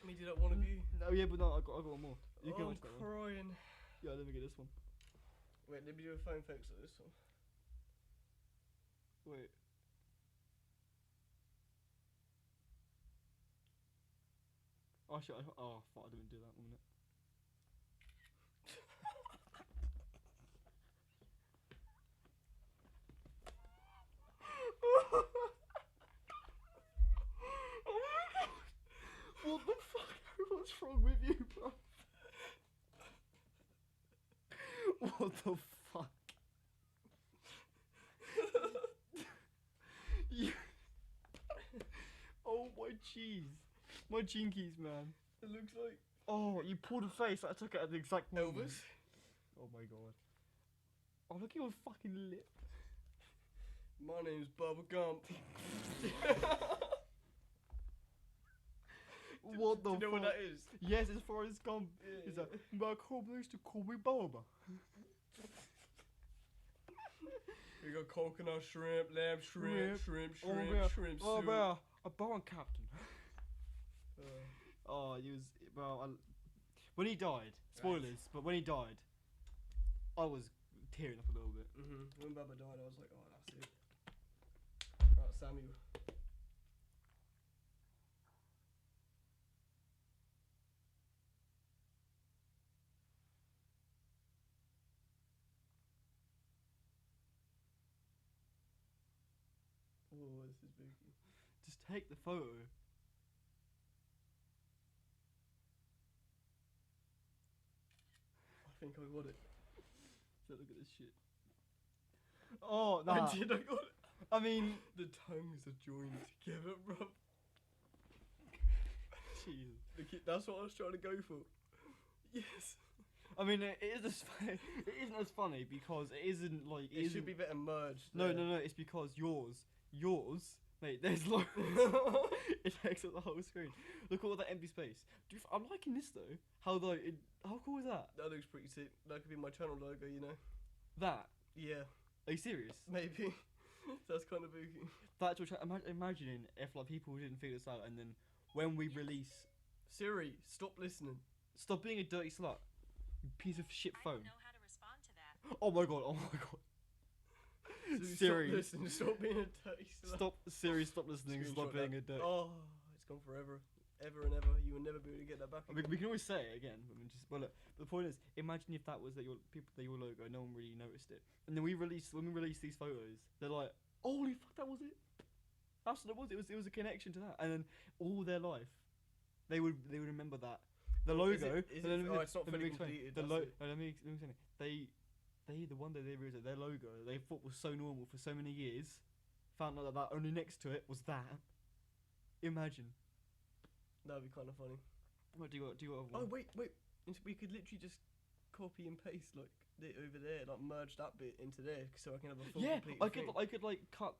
I mean, did that one of you? No, yeah, but no, I got one more. You can I'm watch that one. crying. Yeah, let me get this one. Wait, let me do a phone fix at this one. Wait. Oh shit, oh fuck, I didn't do that 1 minute. What the fuck? What's wrong with you, bro? What the fuck? You... Oh my jeez. My jinkies, man. It looks like Oh, you pulled a face. I took it at the exact moment. Elvis. Oh my god. Oh, look at your fucking lip. My name's Bubba Gump. What the Do you know fuck? what that is? Yes, it's Forrest Gump. Yeah, It's yeah. like, my they used to call me Boba. We got coconut shrimp, lamb shrimp, shrimp, Oh, shrimp, yeah. shrimp Oh, soup. yeah. A Bowen captain. Uh, Oh, he was. Well, when he died, spoilers, but when he died, I was tearing up a little bit. When Bubba died, I was like, oh, that's it. Right, Samuel. Oh, this is spooky. Just take the photo. I think I got it. So look at this shit. Oh, nah. I got it. I mean, The tongues are joined together, bro. Jesus. That's what I was trying to go for. Yes. I mean, it is as it isn't as funny because it isn't like It should be better merged. No, there. no, no. It's because yours, mate. There's like it takes up the whole screen. Look at all that empty space. I'm liking this though. How cool is that? That looks pretty sick. That could be my channel logo, you know. That. Yeah, Are you serious? maybe. That's kind of spooky. That's what imagining if like people didn't figure this out and then when we release, Siri, stop listening. stop being a dirty slut, you piece of shit I phone. don't know how to respond to that. Oh my god. Oh my god. Siri, Siri, stop listening. Stop being a dirty slut. stop. Siri, stop listening. Stop Screenshot being that. a dirty. Oh, it's gone forever. Ever and ever. You will never be able to get that back. I mean, we can always say it again. I mean, look, the point is, imagine if that was your logo, no one really noticed it, and then when we release these photos, they're like, "Holy fuck, that was it." That's what it was. It was a connection to that, and then all their life, they would remember that the logo. Is it, it's not fully completed. The That's it. let me explain it. The one day they realized that their logo they thought was so normal for so many years, found out that only next to it was that. Imagine. That'd be kind of funny. What do you have Oh one? wait. We could literally just copy and paste like over there, like merge that bit into there, so I can have a full Yeah, complete I thing. could like cut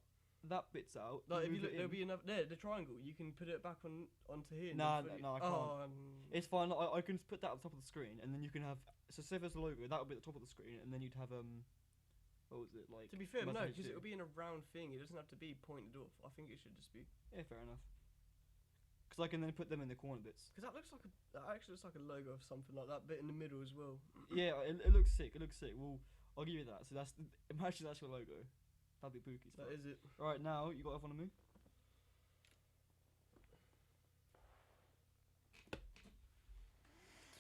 that bits out. Like if you move look, it there'll in. be another there, the triangle. You can put it back onto here. and Nah, then fully- no, I can't. Oh, It's fine. I can just put that at the top of the screen, and then you can have. So say there's a logo, that would be at the top of the screen, and then you'd have what was it like? to be fair, no, Must because HD. it'll be in a round thing. It doesn't have to be pointed off. I think it should just be. Yeah, fair enough. Because I can then put them in the corner bits. Because that actually looks like a logo of something like that bit in the middle as well. Yeah, it looks sick. It looks sick. Well, I'll give you that. So imagine that's your logo. That'd be spooky. That is it. Right now, you got one of me.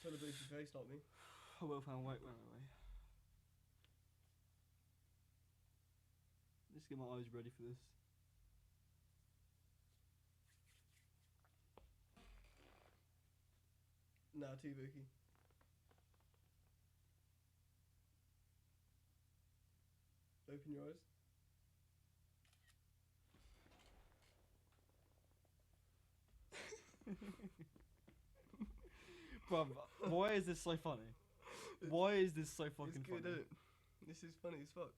Tell a boosty face, not me. Oh well found. Wait. Let's get my eyes ready for this. Nah, too booky. Open your eyes. Bruv, why is this so funny? Why is this so fucking It's good, funny? isn't it? This is funny as fuck.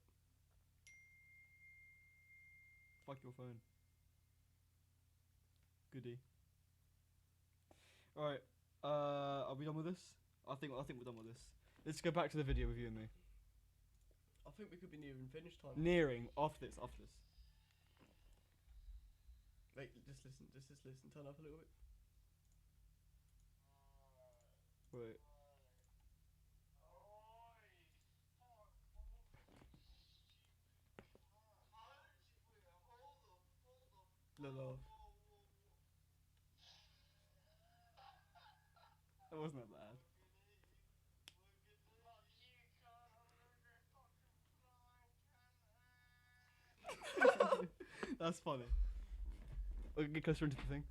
Fuck your phone. Goodie. Alright, are we done with this? I think we're done with this. Let's go back to the video with you and me. I think we could be nearing finish time. Nearing, after this. Wait, just listen. Turn up a little bit. Wait. Love. That wasn't that bad. That's funny. Okay, get closer into the thing.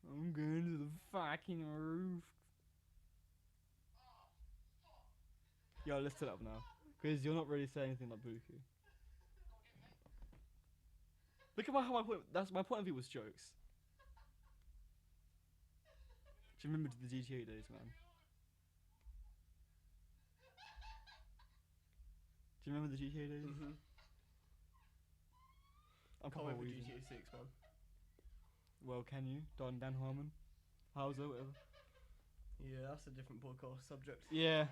I'm going to the fucking roof. Yo, let's set up now. Because you're not really saying anything like Buku. Look at how my point. That's my point of view was jokes. Do you remember the GTA days, man? Do you remember the GTA days? Mhm. I'm Can't wait for wheezing. GTA 6, man. Well, can you? Dan Harmon? Houser, whatever. Yeah, that's a different podcast subject. Yeah.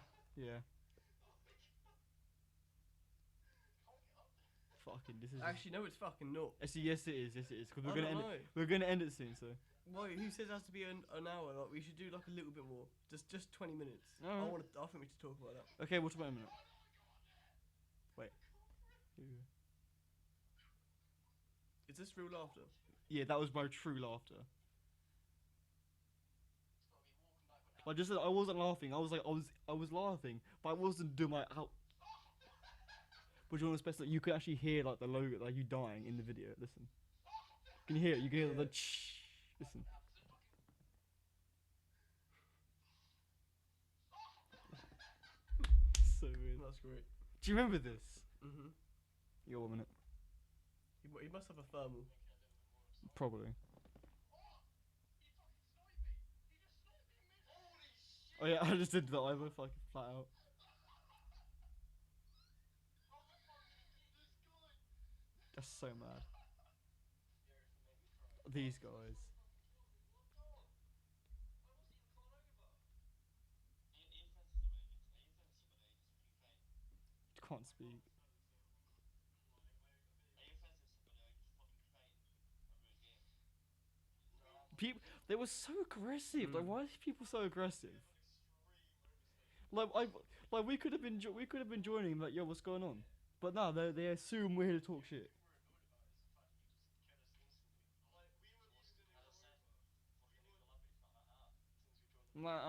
Fucking, this is. Actually, no, it's fucking not. Yes, it is. Because I don't know. We're gonna end it soon, so. Why? Who says it has to be an hour? Like, we should do like a little bit more. Just 20 minutes. Alright. I think we should talk about that. Okay, we'll talk about it in a minute. Wait. Here we go. Is this real laughter? Yeah, that was my true laughter. Like, just I wasn't laughing. I was laughing, but I wasn't doing my out. But you want to specify? You could actually hear like the logo, like you dying in the video. Listen. Can you hear it? You can hear the listen. So weird. That's great. Do you remember this? Mhm. You got 1 minute. He must have a thermal. Probably. Oh yeah, I just did that. I went fucking flat out. That's so mad. These guys. Can't speak. People, they were so aggressive. Like, why are people so aggressive? Like we could have been joining. Like, yo, what's going on? But no, they assume we're here to talk shit. Like,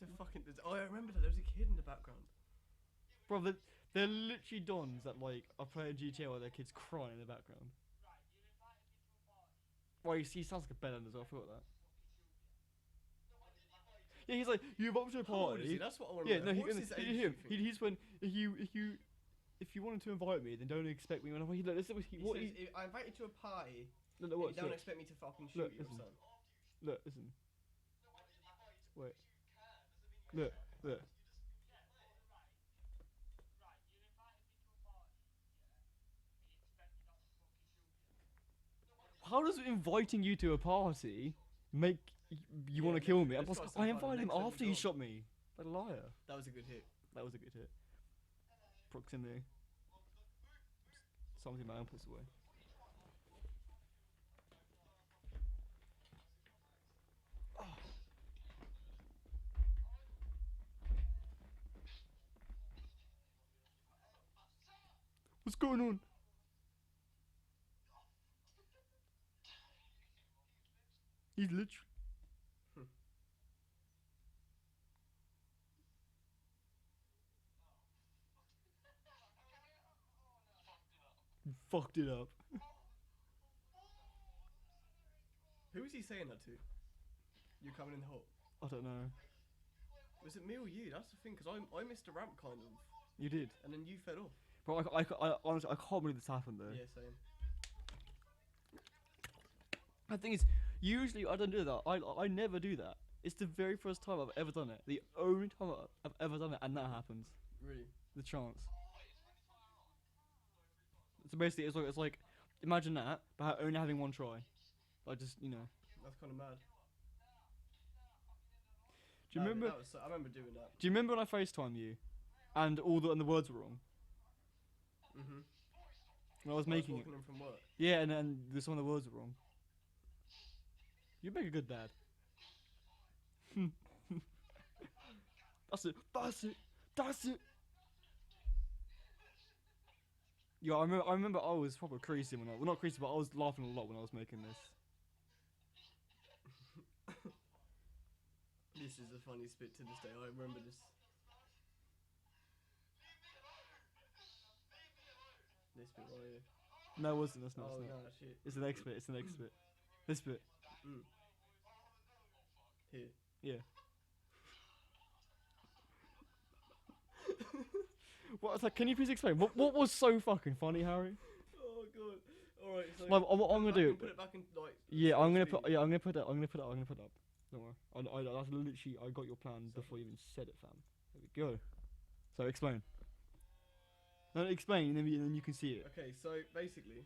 It's a fucking. Oh, I remember that. There was a kid in the background. bro, they're literally dons that like are playing GTA while their kids crying in the background. Well, he sounds like a bellend as well. I forgot that. Yeah, he's like, you up to a How old is he? party. That's what I want. Yeah, no, What's his age, do you think? he's when if you wanted to invite me, then don't expect me. When he look, listen, what He he says, I invite you to a party. look, and watch, you don't look, expect me to fucking shoot Look, you, listen. son. look, listen. Wait, look. How does inviting you to a party make you want to kill me? literally, Plus, that's I what I invited him said, after he next shot me. Like a liar. That was a good hit. That was a good hit. Proximity. Something my own puts away. What's going on? He's literally. He fucked it up. Who was he saying that to? You're coming in hot. I don't know. Was it me or you? That's the thing, because I missed a ramp kind of, You did. and then you fell off. Bro, I honestly, I can't believe this happened though. Yeah, same. The thing is, usually I don't do that. I never do that. It's the very first time I've ever done it. The only time I've ever done it, and that happens. Really? The chance. So basically, it's like imagine that, but only having one try. Like just That's kind of mad. Do you remember? I remember doing that. Do you remember when I FaceTimed you, and the words were wrong? Mhm. When I was making it. Walking in from work. Yeah, and some of the words were wrong. You make a good dad. That's it. That's it. That's it. Yeah, I remember I was proper creasy when well, not creasy, but I was laughing a lot when I was making this. This is a funny spit to this day. I remember this. This bit right here. No, it wasn't. That's not. Oh, It's not. no, shit. It's the next bit. It's the next bit. This bit. Here. Yeah. What? Like, can you please explain? What was so fucking funny, Harry? Oh god. All right. So Like, what I'm gonna do? Put it back in like. Yeah, I'm gonna speed. put. Yeah, I'm gonna put that. I'm gonna put it up. Don't worry. That's literally. I got your plan before you even said it, fam. There we go. So explain. No, explain, and then you can see it. Okay, so basically,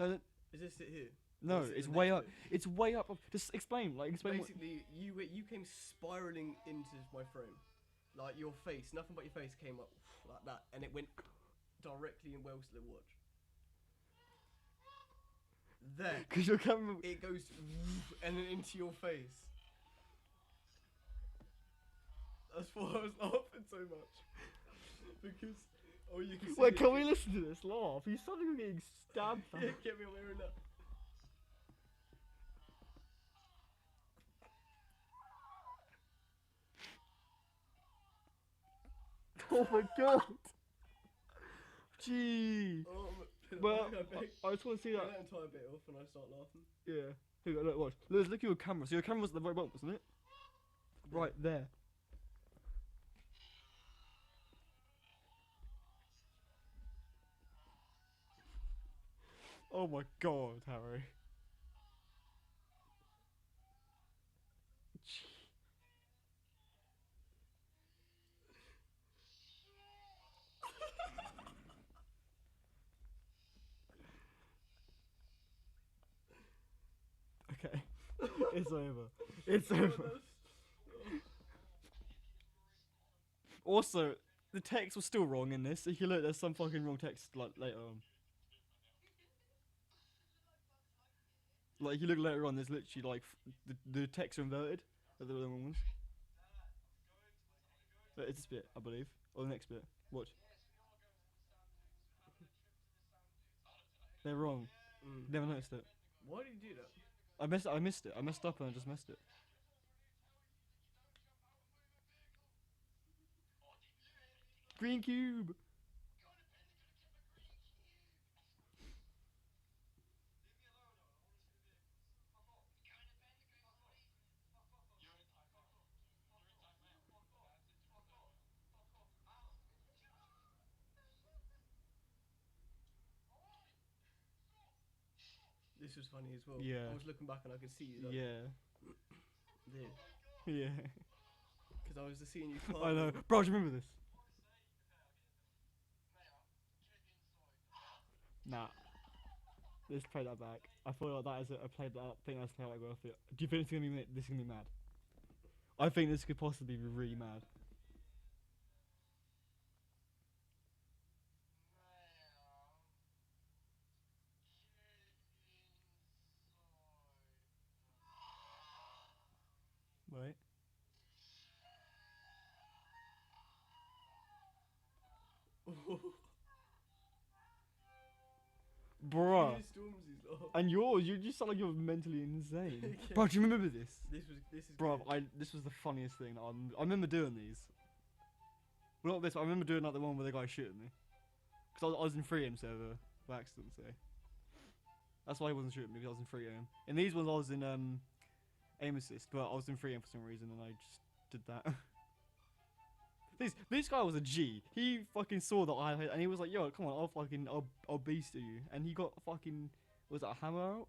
No, is this it here? no, Is it it's the way next up. bit? It's way up. Just explain. Like explain. Basically, you came spiraling into my frame, like your face. Nothing but your face came up like that, and it went directly in Wells' little watch. There. Because your camera. It goes and then into your face. That's why I was laughing so much. Because, you can see Wait, it. can we listen to this laugh? You sound like you're getting stabbed. fam. Yeah, get me on wearing that. Oh my god. Gee. Well, I just want to see Get that. that entire bit off and I start laughing. Yeah. Here we go, look, watch. Let's look at your camera. So your camera was at the very bottom, wasn't it? Right there. Oh my god, Harry. Okay. It's over. It's over. Also, the text was still wrong in this. If you look, there's some fucking wrong text like later on. Like if you look later on, there's literally like the texts are inverted. Are the wrong ones? It's this bit, I believe, or the next bit. Watch. They're wrong. Never noticed it. Why did you do that? I missed it. I messed up and I just missed it. Green cube. This was funny as well. Yeah. I was looking back and I could see you. Like, Yeah. there. Yeah. Because I was just seeing you. I know. Bro, do you remember this? Nah. Let's play that back. I feel like that is I played that thing. That's how I go feel. Do you think it's gonna be this is gonna be mad? I think this could possibly be really mad. Right. Bruh. And yours, you just sound like you're mentally insane. Yeah. Bro, do you remember this? This is. Bro, good. this was the funniest thing. I remember doing these. Well, not this, but I remember doing like the one where the guy shooting me. Because I was in 3M server by accident, so. That's why he wasn't shooting me, because I was in 3M. In these ones, I was in aim assist, but I was in 3M for some reason, and I just did that. This guy was a G. He fucking saw that I had, and he was like, "Yo, come on, I'll beast you." And he got fucking, was that a hammer out?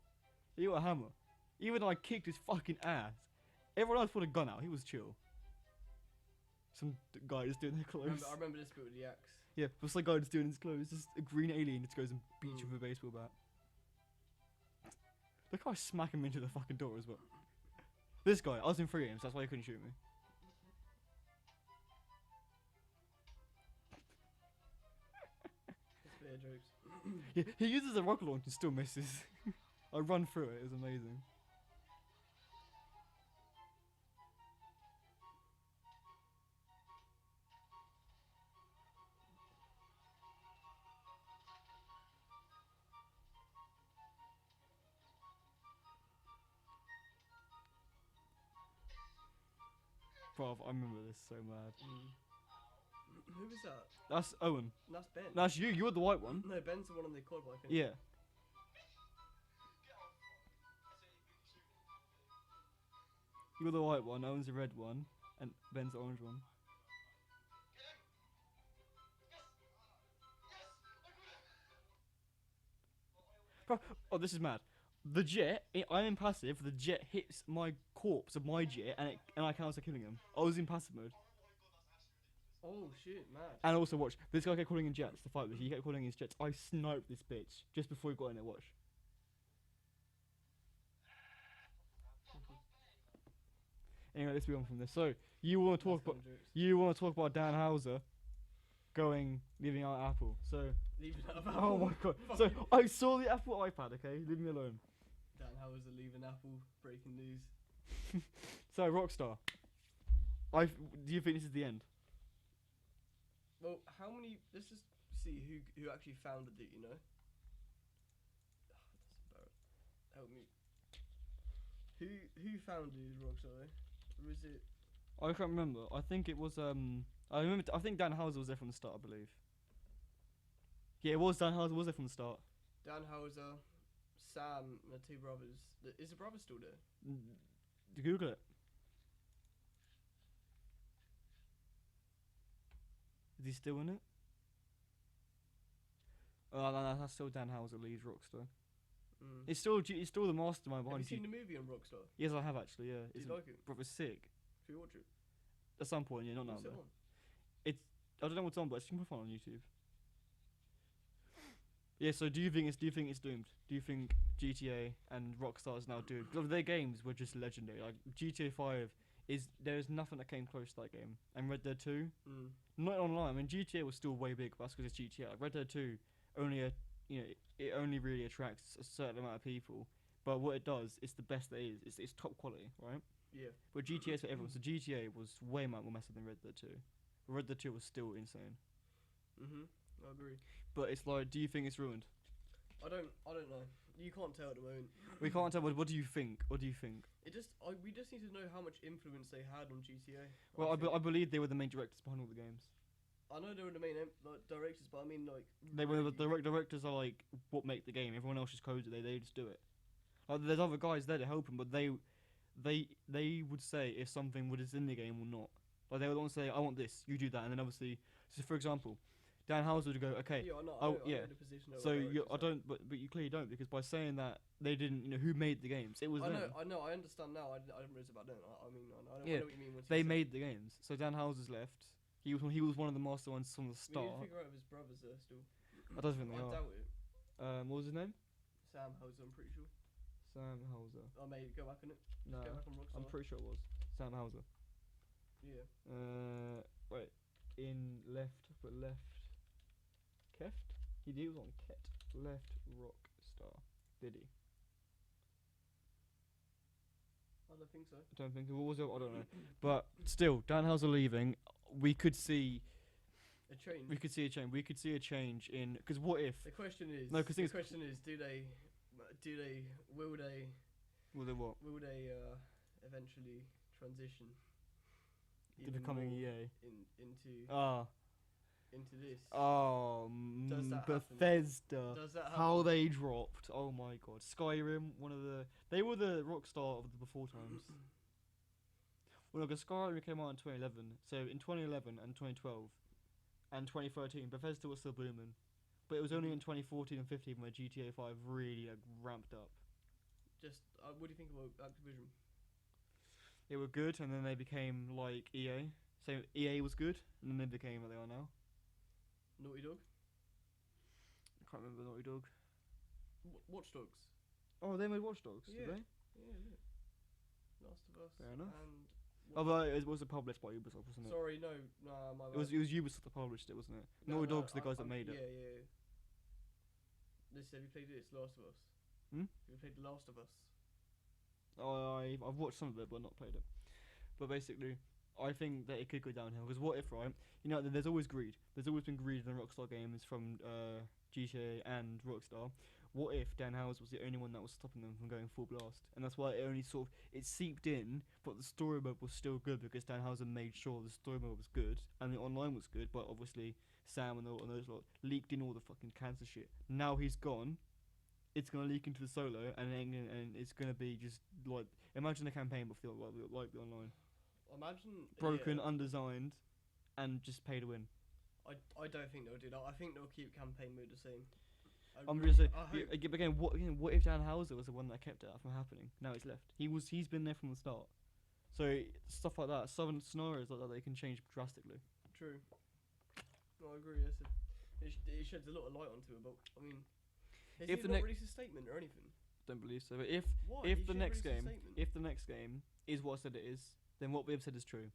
He got a hammer. Even though I kicked his fucking ass, everyone else put a gun out. He was chill. Some guy just doing their clothes. I remember this bit with the axe. Yeah, but some guy just doing his clothes. Just a green alien just goes and beats you with a baseball bat. Look how I smack him into the fucking door as well. This guy, I was in 3 games, that's why he couldn't shoot me. That's fair jokes. Yeah, he uses a rocket launch and still misses. I run through it, it was amazing. Bruv, I remember this so mad. Who was that? That's Owen. That's Ben. That's you, you're the white one. No, Ben's the one on the quad bike. Isn't Yeah. You're the white one, Owen's the red one, and Ben's the orange one. Bro, oh, this is mad. The jet, I'm in passive, the jet hits my corpse of my jet, and I can't start killing him. I was in passive mode. Oh shit, mad. And also watch, this guy kept calling in jets to fight with. He kept calling in his jets. I sniped this bitch just before he got in there, watch. Anyway, let's move on from this. So, you want to talk about Dan Houser leaving out Apple. So, Leaving out of Apple. oh my god. So, I saw the Apple iPad, okay? Leave me alone. Dan Houser leaving Apple, breaking news. So, Rockstar. Do you think this is the end? Well, how many? Let's just see who actually founded it. You know. Oh, that's embarrassing. Help me. Who founded Rockstar? Was it? I can't remember. I think it was I think Dan Houser was there from the start, I believe. Yeah, it was Dan Houser was there from the start. Dan Houser, Sam, and the 2 brothers. Is the brother still there? Google it. Is he still in it? Oh, no, that's still Dan Houser leads Rockstar. It's still the mastermind behind. Have you seen the movie on Rockstar? Yes, I have actually. Yeah. Did you like it? Brother, sick. Should we watch it? At some point, yeah, not now. What's it Though. on? I don't know what's on, but you can find it on YouTube. Yeah. So, do you think it's doomed? Do you think GTA and Rockstar is now doomed? Because their games were just legendary. Like GTA 5 there's nothing that came close to that game. And Red Dead 2, not online. I mean, GTA was still way big, but that's because it's GTA. Like Red Dead 2 it only really attracts a certain amount of people. But what it does, it's the best there is. It's top quality, right? Yeah. But GTA is for everyone. So GTA was way more massive than Red Dead 2. Red Dead 2 was still insane. I agree. But it's like, do you think it's ruined? I don't know. You can't tell at the moment. We can't tell. But what do you think? What do you think? We just need to know how much influence they had on GTA. Well, I believe they were the main directors behind all the games. I know they were the main directors, but I mean like. They were the directors are like what make the game. Everyone else just codes it. They just do it. Like, there's other guys there to help them, but they would say if something was in the game or not. Like they would want to say, I want this, you do that, and then obviously, so for example, Dan Houser would go, okay, yeah, I know, oh I yeah. know the position of So directors, I don't, but you clearly don't, because by saying that they didn't, who made the games? It was them. I know, I understand now. I didn't realize about them. I mean, I know what you mean. They made the games. So Dan Houser's left. He was one of the master ones from the start. We need to figure out if his brothers are still. I don't think they are. I doubt it. What was his name? Sam Houser, I'm pretty sure. Sam Houser. Oh, mate, go back on it. No, Go back on Rockstar. I'm pretty sure it was Sam Houser. Yeah. Right. In left, but left. Keft? He was on Ket. Left Rockstar. Did he? I don't think so. I don't think so. What was it? I don't know. But still, Dan Houser leaving, we could see a change. We could see a change. We could see a change in, because what if? The question is. No, because the question is, will they what? Will they eventually transition To becoming EA. Into this. Oh, Bethesda. Does that happen? How they dropped. Oh my god. Skyrim, they were the Rockstar of the before times. Well, look, Skyrim came out in 2011. So in 2011 and 2012 and 2013, Bethesda was still booming. But it was only in 2014 and 15 where GTA 5 really like ramped up. Just, what do you think about Activision? They were good, and then they became like EA. So EA was good, and then they became what they are now. Naughty Dog? I can't remember Naughty Dog. Watch Dogs? Oh, they made Watch Dogs, did they? Yeah, look. Last of Us. Fair enough. And Although it was published by Ubisoft, wasn't it? sorry, no, nah, my It was Ubisoft that published it, wasn't it? Naughty Dog's the guys that made it. Yeah. Have you played this, Last of Us? Hmm? Have you played The Last of Us? I've watched some of it, but not played it. But basically, I think that it could go downhill. Because what if, right? You know, there's always greed. There's always been greed in Rockstar games from GTA and Rockstar. What if Dan Houser was the only one that was stopping them from going full blast? And that's why it only it seeped in, but the story mode was still good because Dan Houser made sure the story mode was good and the online was good. But obviously, Sam and those lot leaked in all the fucking cancer shit. Now he's gone. It's gonna leak into the solo, and it's gonna be just like, imagine the campaign before like the online. Imagine Broken, undesigned, and just pay to win. I don't think they'll do that. I think they'll keep campaign mode the same. I'm just saying. Again, what if Dan Houser was the one that kept it from happening? Now he's left. He's been there from the start. So stuff like that, some scenarios like that, they can change drastically. True. No, I agree. It sheds a lot of light onto it, but I mean, has he not released a statement or anything? Don't believe so. But if the next game is what I said it is, then what we've said is true.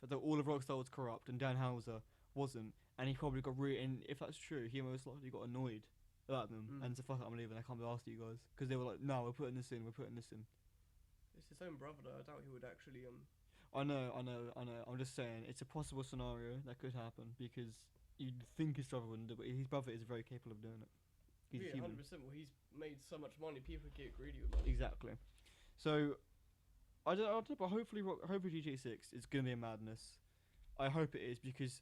That all of Rockstar was corrupt and Dan Houser wasn't, and he probably got and if that's true, he most likely got annoyed about them and said, "Fuck it, I'm leaving. I can't be asked you guys," because they were like, "No, we're putting this in. We're putting this in." It's his own brother, though. I doubt he would actually I know. I'm just saying it's a possible scenario that could happen because you'd think his brother wouldn't do it, but his brother is very capable of doing it. He's human. 100%. Well, he's made so much money. People get greedy with money. Exactly. So I don't know, but hopefully GTA 6 is gonna be a madness. I hope it is because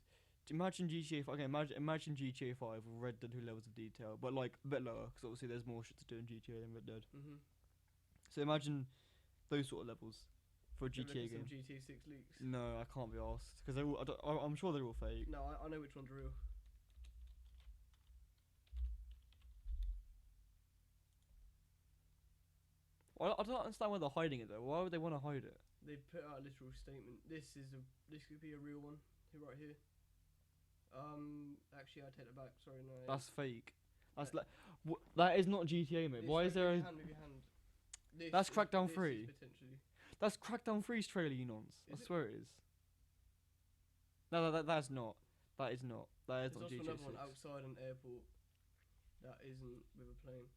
imagine GTA 5. Okay, imagine GTA 5 with Red Dead 2 levels of detail, but like a bit lower because obviously there's more shit to do in GTA than Red Dead. So imagine those sort of levels for a GTA game. Some GTA 6 leaks. No, I can't be asked because I'm sure they're all fake. No, I know which one's real. Well, I don't understand why they're hiding it though. Why would they want to hide it? They've put out a literal statement. This could be a real one. Right here. Actually, I take it back. Sorry, no. That's fake. That's that is not GTA, mate. Why is there a? That's Crackdown 3. That's Crackdown 3's trailer, you nonce. I swear it is. No, that's not. That is not. That is not GTA 6. There's also another one outside an airport that isn't with a plane.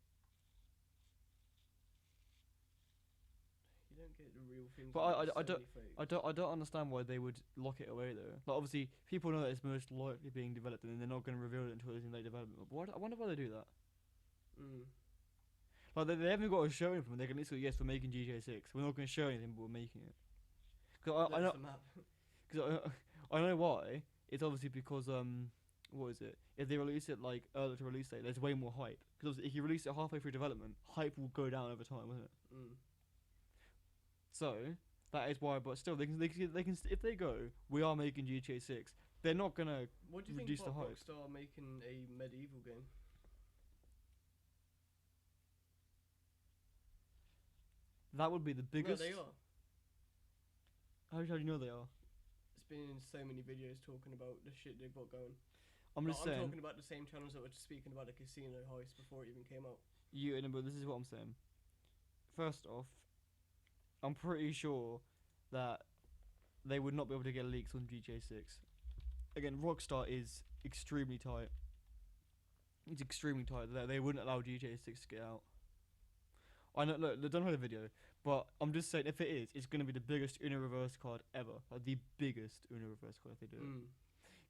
You don't get the real things. But I don't understand why they would lock it away though. Like obviously people know that it's most likely being developed, and they're not going to reveal it until it's in late development. But I wonder why they do that. Like they haven't got to show anything. They can literally, yes, we're making GTA 6. We're not going to show anything, but we're making it. Cause I know. Because I know why. It's obviously because what is it? If they release it like early to release date, there's way more hype. Because if you release it halfway through development, hype will go down over time, won't it? So that is why. But still, they can if they go, we are making GTA 6. They're not gonna reduce the hype. What do you think about Rockstar making a medieval game? That would be the biggest. No, they are. How do you know they are? It's been in so many videos talking about the shit they've got going. I'm saying. I'm talking about the same channels that were speaking about the casino heist before it even came out. But this is what I'm saying. First off, I'm pretty sure that they would not be able to get leaks on GTA 6. Again, Rockstar is extremely tight. It's extremely tight. They wouldn't allow GTA 6 to get out. I know, look, they don't have the video, but I'm just saying, if it is, it's going to be the biggest Uno reverse card ever. Like, the biggest Uno reverse card if they do it.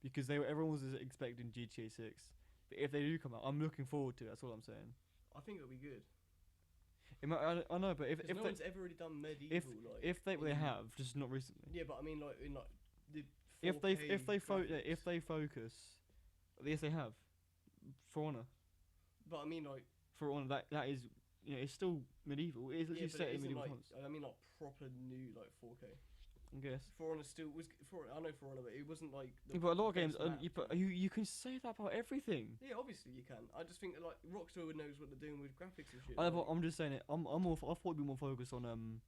Because everyone was expecting GTA 6. But if they do come out, I'm looking forward to it, that's all I'm saying. I think it'll be good. I know, but if no one's ever really done medieval, if they have, just not recently. Yeah, but I mean, like in like the if they focus, yes, they have, For Honor. But I mean, like For Honor, that is, you know, it's still medieval. It is literally set in medieval times. I mean, like proper new, like 4K. I guess. For Honor still was. I know For Honor, but it wasn't like. Yeah, but a lot of games, best map, you can say that about everything. Yeah, obviously you can. I just think that, like Rockstar knows what they're doing with graphics and shit. I'm just saying it. I thought it'd be more focused on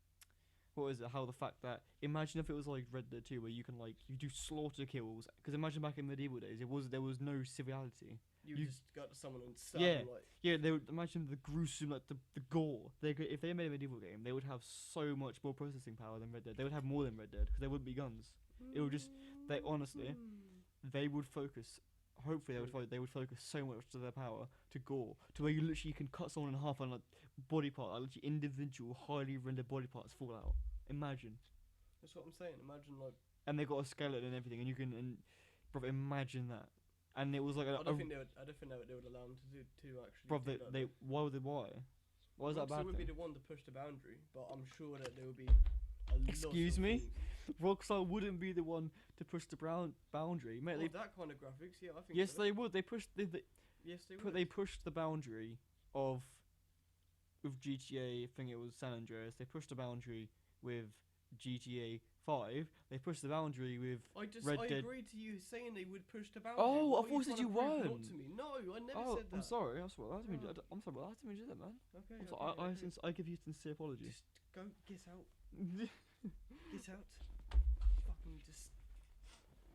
what is it? How the fact that imagine if it was like Red Dead 2 where you can like you do slaughter kills. Because imagine back in medieval days, there was no civility. You just got someone and stab Yeah. them, like. Yeah, they would imagine the gruesome, like the gore. If they made a medieval game, they would have so much more processing power than Red Dead. They would have more than Red Dead because there wouldn't be guns. It would just they honestly they would focus. Hopefully they would focus so much to their power to gore to where you literally can cut someone in half and like body part, like literally individual highly rendered body parts fall out. Imagine. That's what I'm saying. Imagine like. And they got a skeleton and everything, and you can bro, imagine that. And it was like I don't think they would allow them to actually. Bro, do that, why would they? Why is that bad? Rockstar would be the one to push the boundary, but I'm sure that there would be. Excuse me? Rockstar wouldn't be the one to push the boundary, mate. That kind of graphics, yeah, I think. Yes, so. they would. They pushed. Yes, they would. They pushed the boundary of with GTA. I think it was San Andreas. They pushed the boundary with GTA 5. They pushed the boundary with Red Dead. I agreed to you saying they would push the boundary. Oh, I Why thought you weren't. Not to me? No, I never said that. I'm sorry. I'm sorry. I'm sorry. I didn't do that, man. Okay. I give you sincere apologies. Just go, get out. Get out. Fucking just.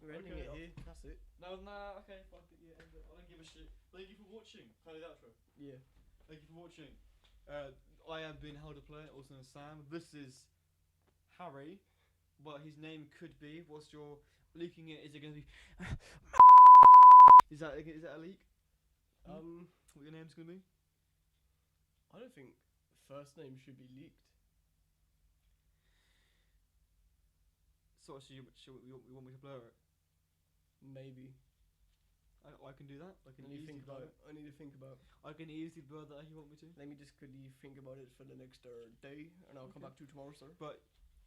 We're ending it here. That's it. No, okay, fuck it, yeah, end it. I don't give a shit. Thank you for watching. Play the outro. Yeah. Thank you for watching. I have been How to Play, also known as Sam. This is Harry, but his name could be. What's your leaking it? Is it gonna be? Is that a leak? What your name's gonna be? I don't think first name should be leaked. So you want me to blur it? Maybe. I can do that. I can easily think about it. I need to think about. I can easily blur that if you want me to. Let me just quickly think about it for the next day, and I'll come back to you tomorrow, sir. But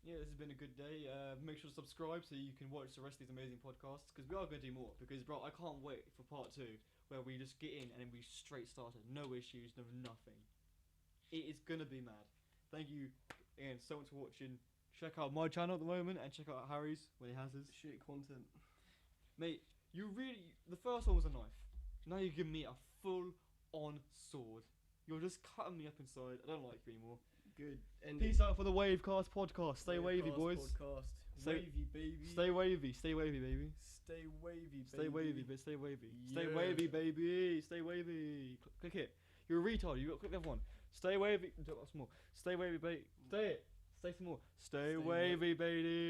yeah, this has been a good day. Make sure to subscribe so you can watch the rest of these amazing podcasts because we are going to do more. Because bro, I can't wait for part 2 where we just get in and then we straight started, no issues, no nothing. It is gonna be mad. Thank you again so much for watching. Check out my channel at the moment and check out Harry's when he has his shit content. Mate, the first one was a knife. Now you give me a full-on sword. You're just cutting me up inside. I don't like you anymore. Good. Peace out for the Wavecast podcast. Stay wavy, boys. Podcast. Wavy, baby. Stay wavy. Stay wavy, baby. Stay wavy, baby. Stay wavy, but stay wavy. Yeah. Stay wavy, baby. Stay wavy. Click it. You're a retard. You got to click the other one. Stay wavy. Do it once more. Stay wavy, baby. Stay it. Stay some more. Stay wavy, baby.